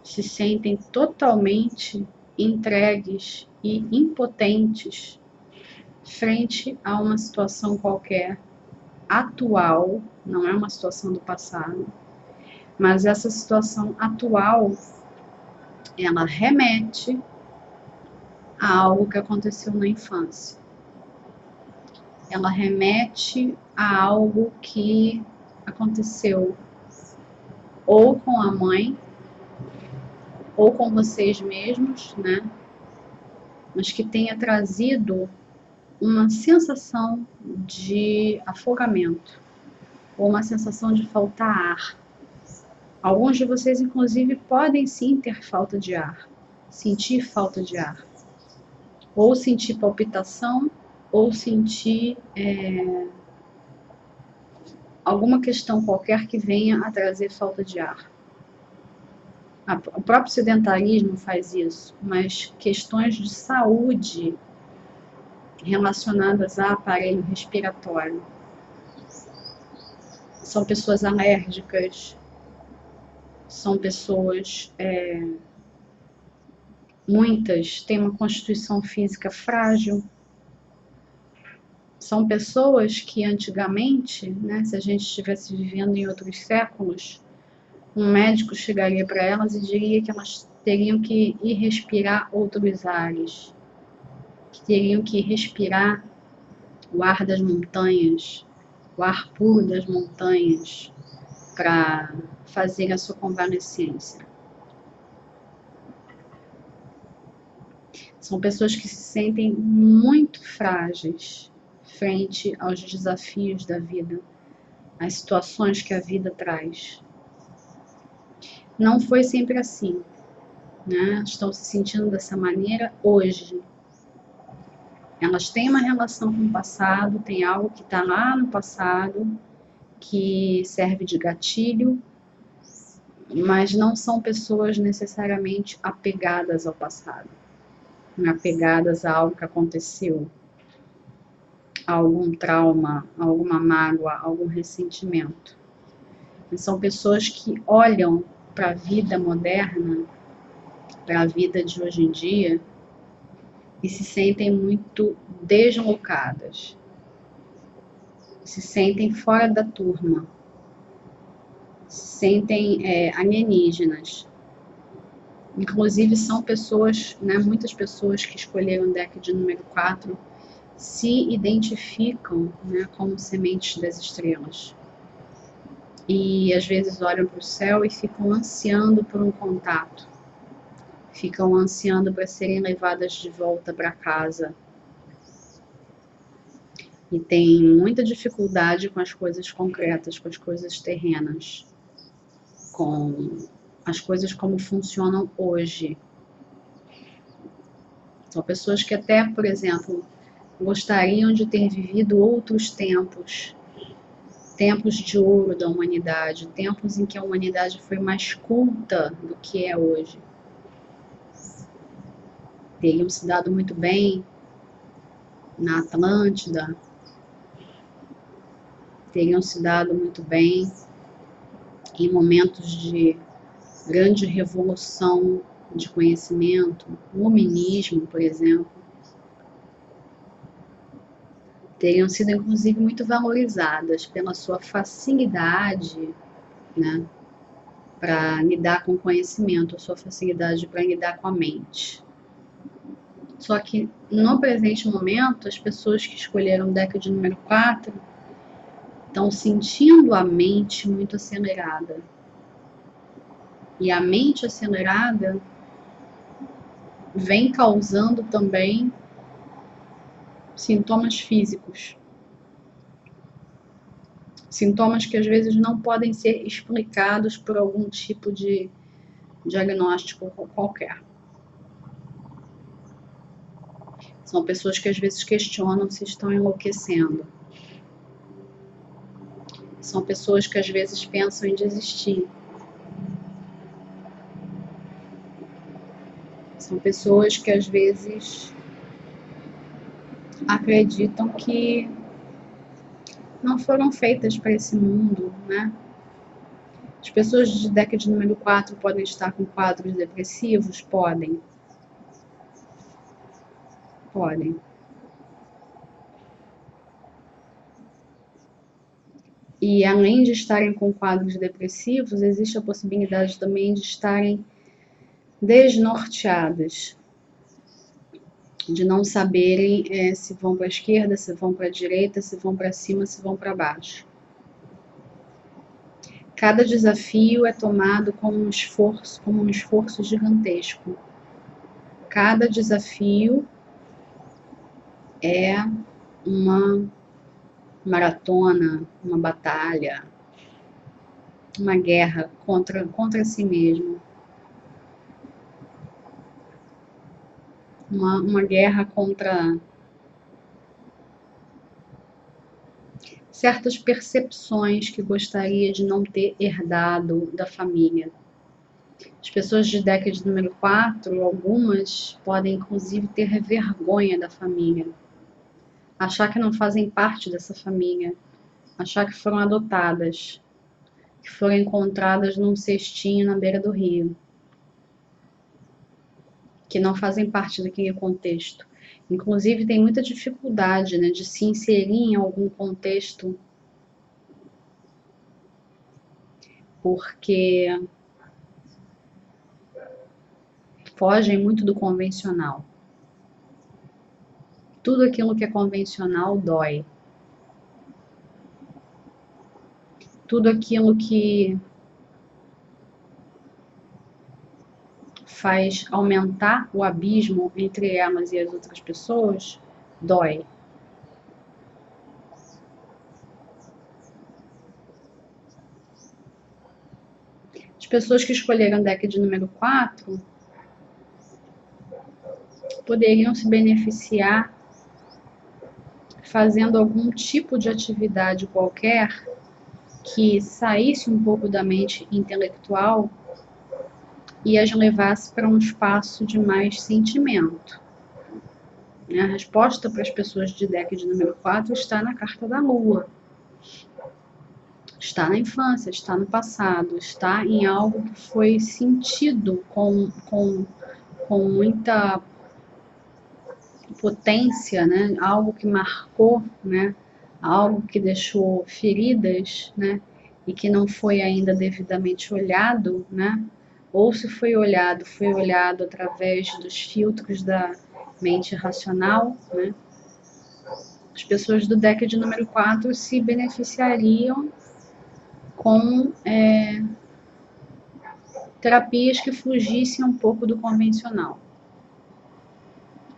se sentem totalmente entregues e impotentes frente a uma situação qualquer atual, não é uma situação do passado, mas essa situação atual, ela remete a algo que aconteceu na infância. Ela remete a algo que aconteceu ou com a mãe, ou com vocês mesmos, né? Mas que tenha trazido uma sensação de afogamento, ou uma sensação de faltar ar. Alguns de vocês, inclusive, podem sim ter falta de ar, sentir falta de ar, ou sentir palpitação, ou sentir alguma questão qualquer que venha a trazer falta de ar. O próprio sedentarismo faz isso, mas questões de saúde relacionadas a aparelho respiratório. São pessoas alérgicas, são pessoas, muitas têm uma constituição física frágil, são pessoas que antigamente, né, se a gente estivesse vivendo em outros séculos, um médico chegaria para elas e diria que elas teriam que ir respirar outros ares, que teriam que respirar o ar das montanhas, o ar puro das montanhas, para fazer a sua convalescência. São pessoas que se sentem muito frágeis frente aos desafios da vida, às situações que a vida traz. Não foi sempre assim, né? Estão se sentindo dessa maneira hoje. Elas têm uma relação com o passado, tem algo que está lá no passado, que serve de gatilho, mas não são pessoas necessariamente apegadas ao passado, apegadas a algo que aconteceu, a algum trauma, a alguma mágoa, a algum ressentimento. São pessoas que olham para a vida moderna, para a vida de hoje em dia, e se sentem muito deslocadas, se sentem fora da turma, se sentem alienígenas. Inclusive são pessoas, né, muitas pessoas que escolheram o deck de número 4 se identificam, né, como sementes das estrelas. E às vezes olham para o céu e ficam ansiando por um contato, ficam ansiando para serem levadas de volta para casa. E tem muita dificuldade com as coisas concretas, com as coisas terrenas, com as coisas como funcionam hoje. São pessoas que até, por exemplo, gostariam de ter vivido outros tempos, tempos de ouro da humanidade, tempos em que a humanidade foi mais culta do que é hoje. Teriam se dado muito bem na Atlântida, teriam se dado muito bem em momentos de grande revolução de conhecimento, o iluminismo, por exemplo. Teriam sido, inclusive, muito valorizadas pela sua facilidade, né, para lidar com o conhecimento, a sua facilidade para lidar com a mente. Só que, no presente momento, as pessoas que escolheram o deck de número 4 estão sentindo a mente muito acelerada. E a mente acelerada vem causando também sintomas físicos. Sintomas que às vezes não podem ser explicados por algum tipo de diagnóstico qualquer. São pessoas que às vezes questionam se estão enlouquecendo. São pessoas que às vezes pensam em desistir. São pessoas que às vezes acreditam que não foram feitas para esse mundo, né? As pessoas de deck de número 4 podem estar com quadros depressivos? Podem. Podem. E além de estarem com quadros depressivos, existe a possibilidade também de estarem desnorteadas, de não saberem se vão para a esquerda, se vão para a direita, se vão para cima, se vão para baixo. Cada desafio é tomado como um esforço gigantesco. Cada desafio é uma maratona, uma batalha, uma guerra contra si mesmo. Uma guerra contra certas percepções que gostaria de não ter herdado da família. As pessoas de deck de número 4, algumas podem inclusive ter vergonha da família. Achar que não fazem parte dessa família. Achar que foram adotadas. Que foram encontradas num cestinho na beira do rio. Que não fazem parte daquele contexto. Inclusive tem muita dificuldade, né, de se inserir em algum contexto, porque fogem muito do convencional. Tudo aquilo que é convencional dói. Tudo aquilo que faz aumentar o abismo entre elas e as outras pessoas, dói. As pessoas que escolheram deck de número 4 poderiam se beneficiar fazendo algum tipo de atividade qualquer que saísse um pouco da mente intelectual e as levasse para um espaço de mais sentimento. A resposta para as pessoas de deck de número 4 está na carta da Lua. Está na infância, está no passado, está em algo que foi sentido com muita potência, né? Algo que marcou, né? Algo que deixou feridas, né? E que não foi ainda devidamente olhado, né? Ou se foi olhado através dos filtros da mente racional, né? As pessoas do deck de número 4 se beneficiariam com terapias que fugissem um pouco do convencional.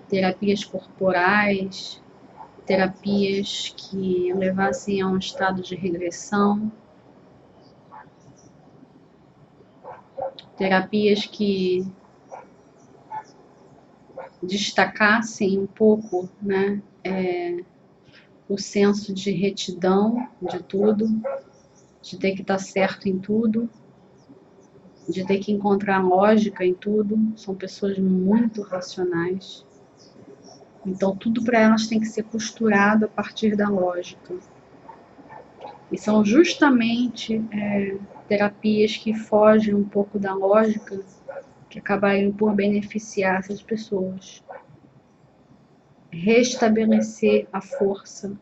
Terapias corporais, terapias que levassem a um estado de regressão, terapias que destacassem um pouco, né, o senso de retidão de tudo, de ter que estar certo em tudo, de ter que encontrar lógica em tudo. São pessoas muito racionais. Então, tudo para elas tem que ser costurado a partir da lógica. E são justamente terapias que fogem um pouco da lógica que acabariam por beneficiar essas pessoas. Restabelecer a força,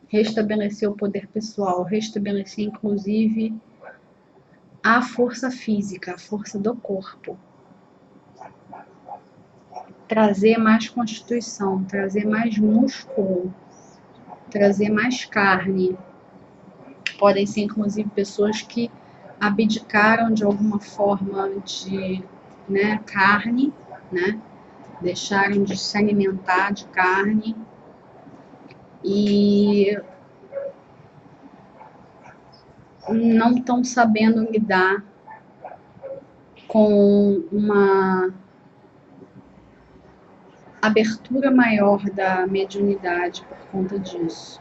restabelecer o poder pessoal, restabelecer inclusive a força física, a força do corpo. Trazer mais constituição, trazer mais músculo, trazer mais carne, podem ser inclusive pessoas que abdicaram de alguma forma de, né, carne, né? Deixaram de se alimentar de carne e não estão sabendo lidar com uma abertura maior da mediunidade por conta disso.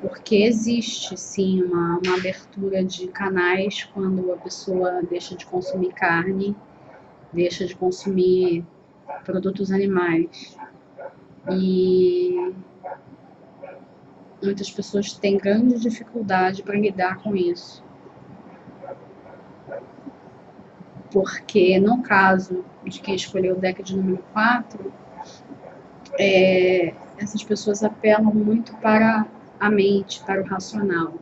Porque existe, sim, uma abertura de canais quando a pessoa deixa de consumir carne, deixa de consumir produtos animais. E muitas pessoas têm grande dificuldade para lidar com isso. Porque, no caso de quem escolheu o deck de número 4, essas pessoas apelam muito para a mente, para o racional.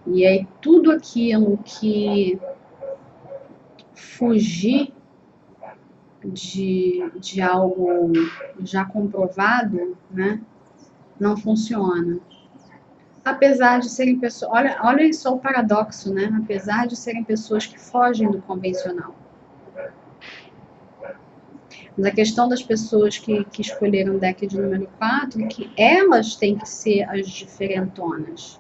E aí tudo aquilo que fugir de algo já comprovado, né, não funciona. Apesar de serem pessoas, olha só o paradoxo, né? Apesar de serem pessoas que fogem do convencional. Mas a questão das pessoas que escolheram o deck de número 4 é que elas têm que ser as diferentonas.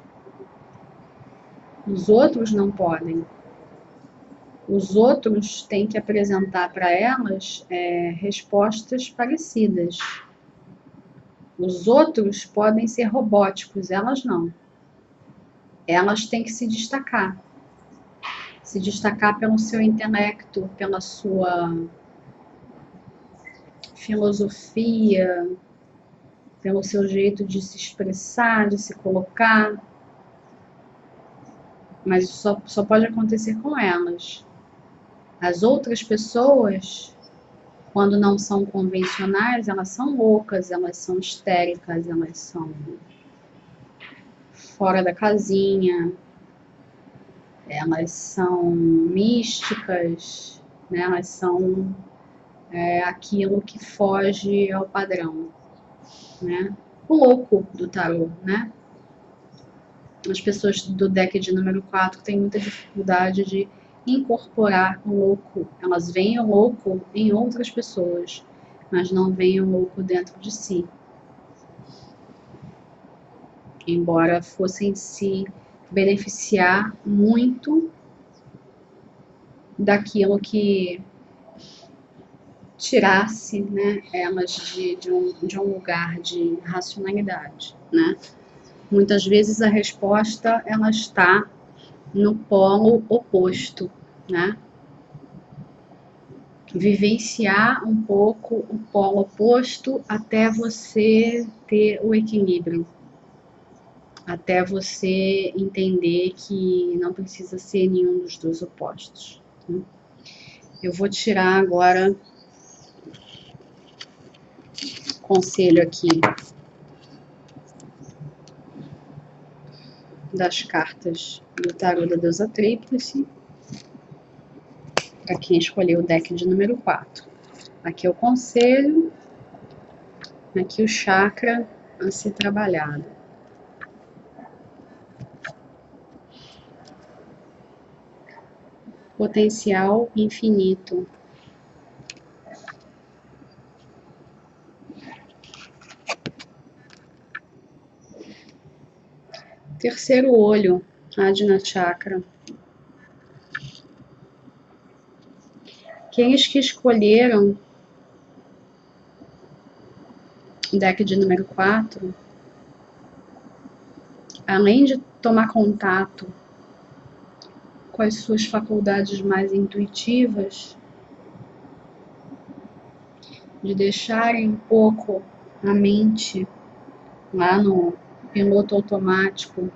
Os outros não podem. Os outros têm que apresentar para elas respostas parecidas. Os outros podem ser robóticos, elas não. Elas têm que se destacar. Se destacar pelo seu intelecto, pela sua filosofia, pelo seu jeito de se expressar, de se colocar. Mas isso só pode acontecer com elas. As outras pessoas, quando não são convencionais, elas são loucas, elas são histéricas, elas são fora da casinha, elas são místicas, né? Elas são aquilo que foge ao padrão, né? O louco do tarô, né? As pessoas do deck de número 4 têm muita dificuldade de incorporar o louco. Elas veem o louco em outras pessoas, mas não veem o louco dentro de si. Embora fossem se beneficiar muito daquilo que tirasse, né, elas de um lugar de racionalidade, né? Muitas vezes a resposta ela está no polo oposto, né? Vivenciar um pouco o polo oposto até você ter o equilíbrio, até você entender que não precisa ser nenhum dos dois opostos, né? Eu vou tirar agora conselho aqui das cartas do tarô da deusa tríplice para quem escolheu o deck de número 4. Aqui é o conselho, aqui o chakra a ser trabalhado. Potencial infinito. Terceiro olho, Ajna Chakra. Aqueles que escolheram o deck de número 4, além de tomar contato com as suas faculdades mais intuitivas, de deixarem um pouco a mente lá no piloto automático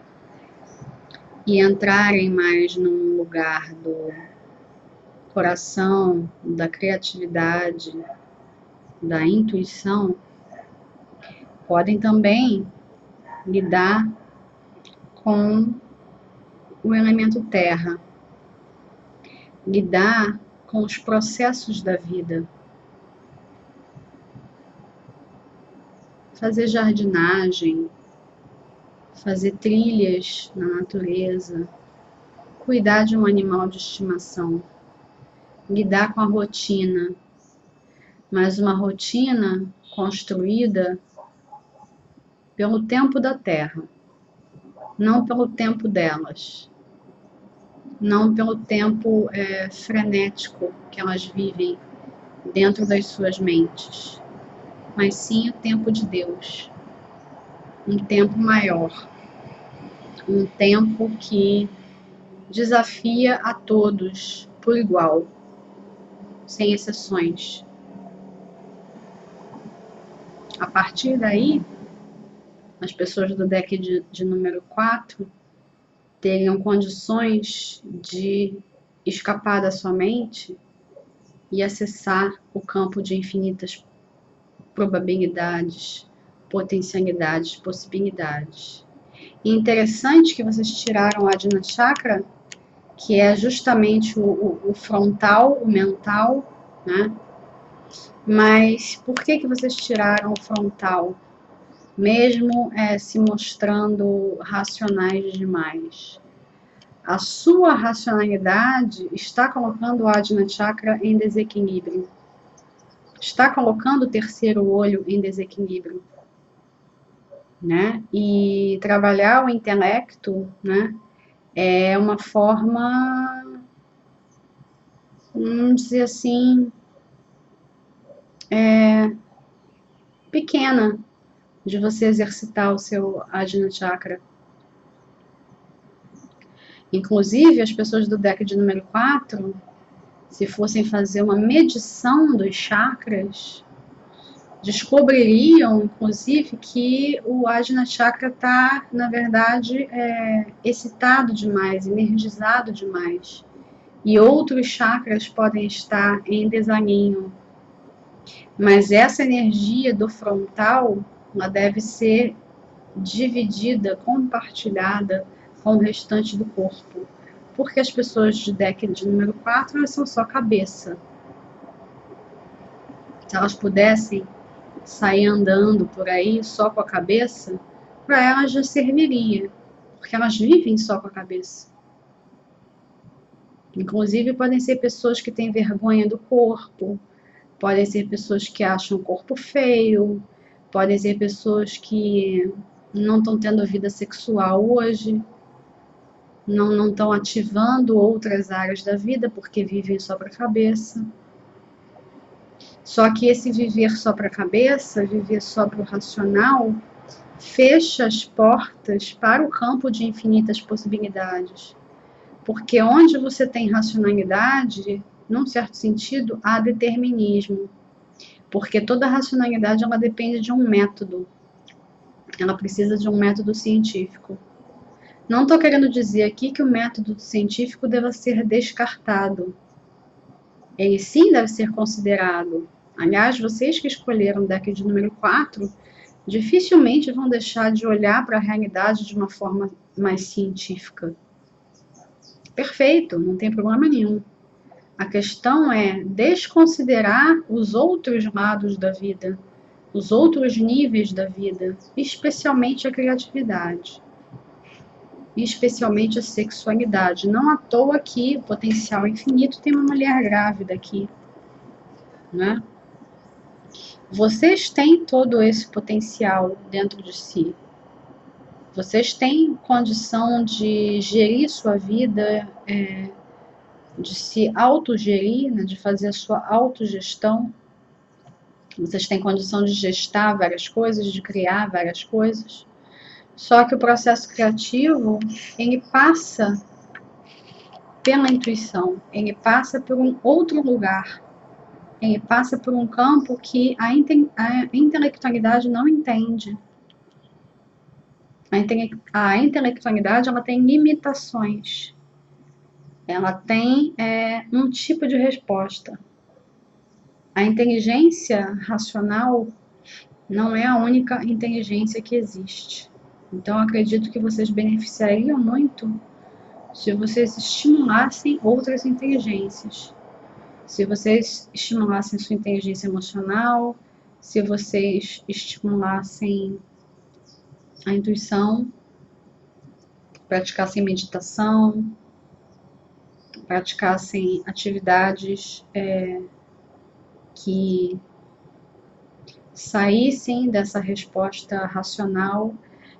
e entrarem mais num lugar do coração, da criatividade, da intuição, podem também lidar com o elemento terra, lidar com os processos da vida, fazer jardinagem, fazer trilhas na natureza, cuidar de um animal de estimação, lidar com a rotina, mas uma rotina construída pelo tempo da Terra, não pelo tempo delas, não pelo tempo frenético que elas vivem dentro das suas mentes, mas sim o tempo de Deus, um tempo maior, um tempo que desafia a todos por igual, sem exceções. A partir daí, as pessoas do deck de número 4 teriam condições de escapar da sua mente e acessar o campo de infinitas probabilidades, potencialidades, possibilidades. E interessante que vocês tiraram a Ajna Chakra, que é justamente o frontal, o mental, né? Mas por que vocês tiraram o frontal? Mesmo se mostrando racionais demais. A sua racionalidade está colocando o Ajna Chakra em desequilíbrio. Está colocando o terceiro olho em desequilíbrio. Né? E trabalhar o intelecto, né, é uma forma, vamos dizer assim, pequena de você exercitar o seu Ajna Chakra. Inclusive, as pessoas do deck de número 4, se fossem fazer uma medição dos chakras, descobririam, inclusive, que o Ajna Chakra está, na verdade, excitado demais, energizado demais. E outros chakras podem estar em desalinho. Mas essa energia do frontal, ela deve ser dividida, compartilhada com o restante do corpo. Porque as pessoas de deck de número 4, elas são só cabeça. Se elas pudessem sair andando por aí só com a cabeça, para elas já serviria, porque elas vivem só com a cabeça. Inclusive, podem ser pessoas que têm vergonha do corpo, podem ser pessoas que acham o corpo feio, podem ser pessoas que não estão tendo vida sexual hoje, não estão ativando outras áreas da vida porque vivem só para a cabeça. Só que esse viver só para a cabeça, viver só para o racional, fecha as portas para o campo de infinitas possibilidades. Porque onde você tem racionalidade, num certo sentido, há determinismo. Porque toda racionalidade ela depende de um método. Ela precisa de um método científico. Não estou querendo dizer aqui que o método científico deva ser descartado. Ele sim deve ser considerado. Aliás, vocês que escolheram o deck de número 4, dificilmente vão deixar de olhar para a realidade de uma forma mais científica. Perfeito, não tem problema nenhum. A questão é desconsiderar os outros lados da vida, os outros níveis da vida, especialmente a criatividade, especialmente a sexualidade. Não à toa que Potencial Infinito tem uma mulher grávida aqui, né? Vocês têm todo esse potencial dentro de si. Vocês têm condição de gerir sua vida, de se autogerir, né, de fazer a sua autogestão. Vocês têm condição de gestar várias coisas, de criar várias coisas. Só que o processo criativo, ele passa pela intuição, ele passa por um outro lugar, ele passa por um campo que a intelectualidade não entende. A intelectualidade, ela tem limitações. Ela tem um tipo de resposta. A inteligência racional não é a única inteligência que existe. Então, eu acredito que vocês beneficiariam muito se vocês estimulassem outras inteligências. Se vocês estimulassem sua inteligência emocional, se vocês estimulassem a intuição, praticassem meditação, praticassem atividades que saíssem dessa resposta racional.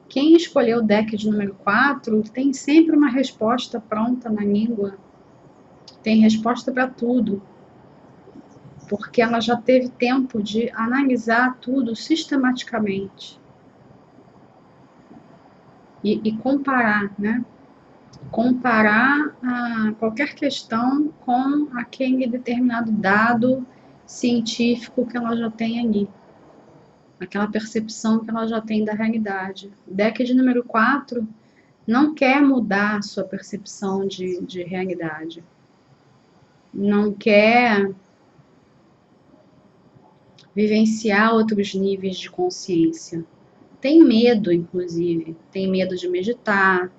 Quem escolheu o deck de número 4 tem sempre uma resposta pronta na língua, tem resposta para tudo, porque ela já teve tempo de analisar tudo sistematicamente e comparar, né? Comparar qualquer questão com aquele determinado dado científico que ela já tem ali, aquela percepção que ela já tem da realidade. O deck de número 4 não quer mudar a sua percepção de realidade, não quer vivenciar outros níveis de consciência. Tem medo, inclusive, tem medo de meditar,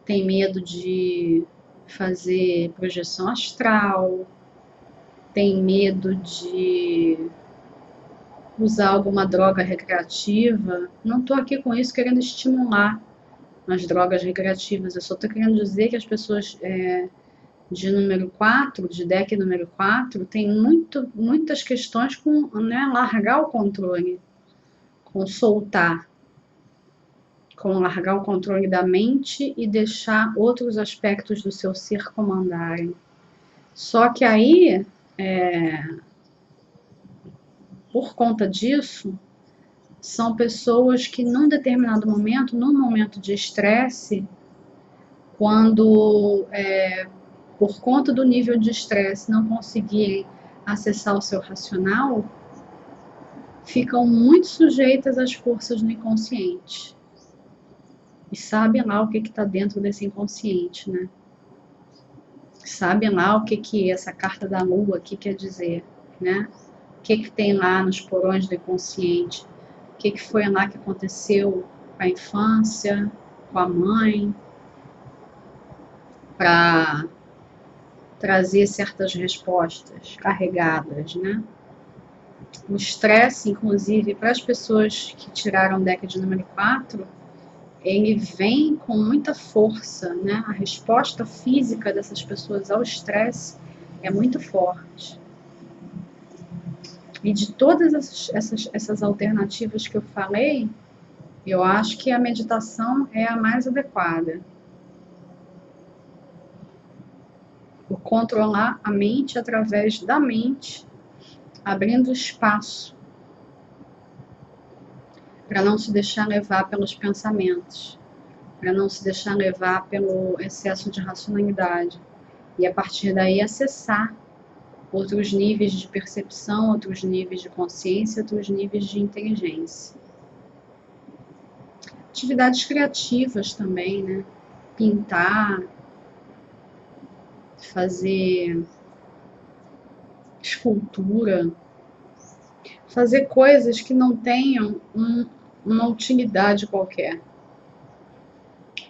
tem medo de fazer projeção astral, tem medo de usar alguma droga recreativa. Não estou aqui com isso querendo estimular as drogas recreativas, eu só estou querendo dizer que as pessoas de número 4, de deck número 4, tem muitas questões com, né, largar o controle, com soltar, com largar o controle da mente e deixar outros aspectos do seu ser comandarem. Só que aí, por conta disso, são pessoas que num determinado momento, num momento de estresse, quando por conta do nível de estresse não conseguirem acessar o seu racional, ficam muito sujeitas às forças do inconsciente. E sabem lá o que está dentro desse inconsciente, né? Sabem lá o que essa carta da lua aqui quer dizer, né? O que tem lá nos porões do inconsciente, o que foi lá que aconteceu com a infância, com a mãe, para trazer certas respostas carregadas, né? O estresse, inclusive, para as pessoas que tiraram o deck de número 4, ele vem com muita força, né? A resposta física dessas pessoas ao estresse é muito forte. E de todas essas alternativas que eu falei, eu acho que a meditação é a mais adequada. Por controlar a mente através da mente, abrindo espaço para não se deixar levar pelos pensamentos, para não se deixar levar pelo excesso de racionalidade. E a partir daí acessar outros níveis de percepção, outros níveis de consciência, outros níveis de inteligência. Atividades criativas também, né? Pintar, fazer escultura, fazer coisas que não tenham uma utilidade qualquer.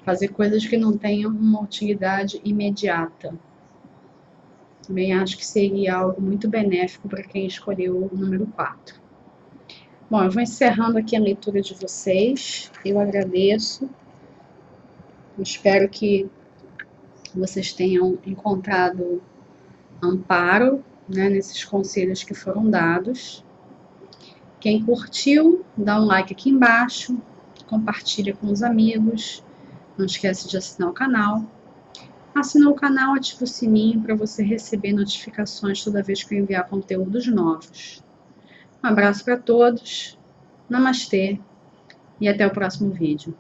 Fazer coisas que não tenham uma utilidade imediata. Também acho que seria algo muito benéfico para quem escolheu o número 4. Bom, eu vou encerrando aqui a leitura de vocês. Eu agradeço. Eu espero que vocês tenham encontrado amparo, né, nesses conselhos que foram dados. Quem curtiu, dá um like aqui embaixo, compartilha com os amigos. Não esquece de assinar o canal. Assinou o canal, ativa o sininho para você receber notificações toda vez que eu enviar conteúdos novos. Um abraço para todos, namastê e até o próximo vídeo.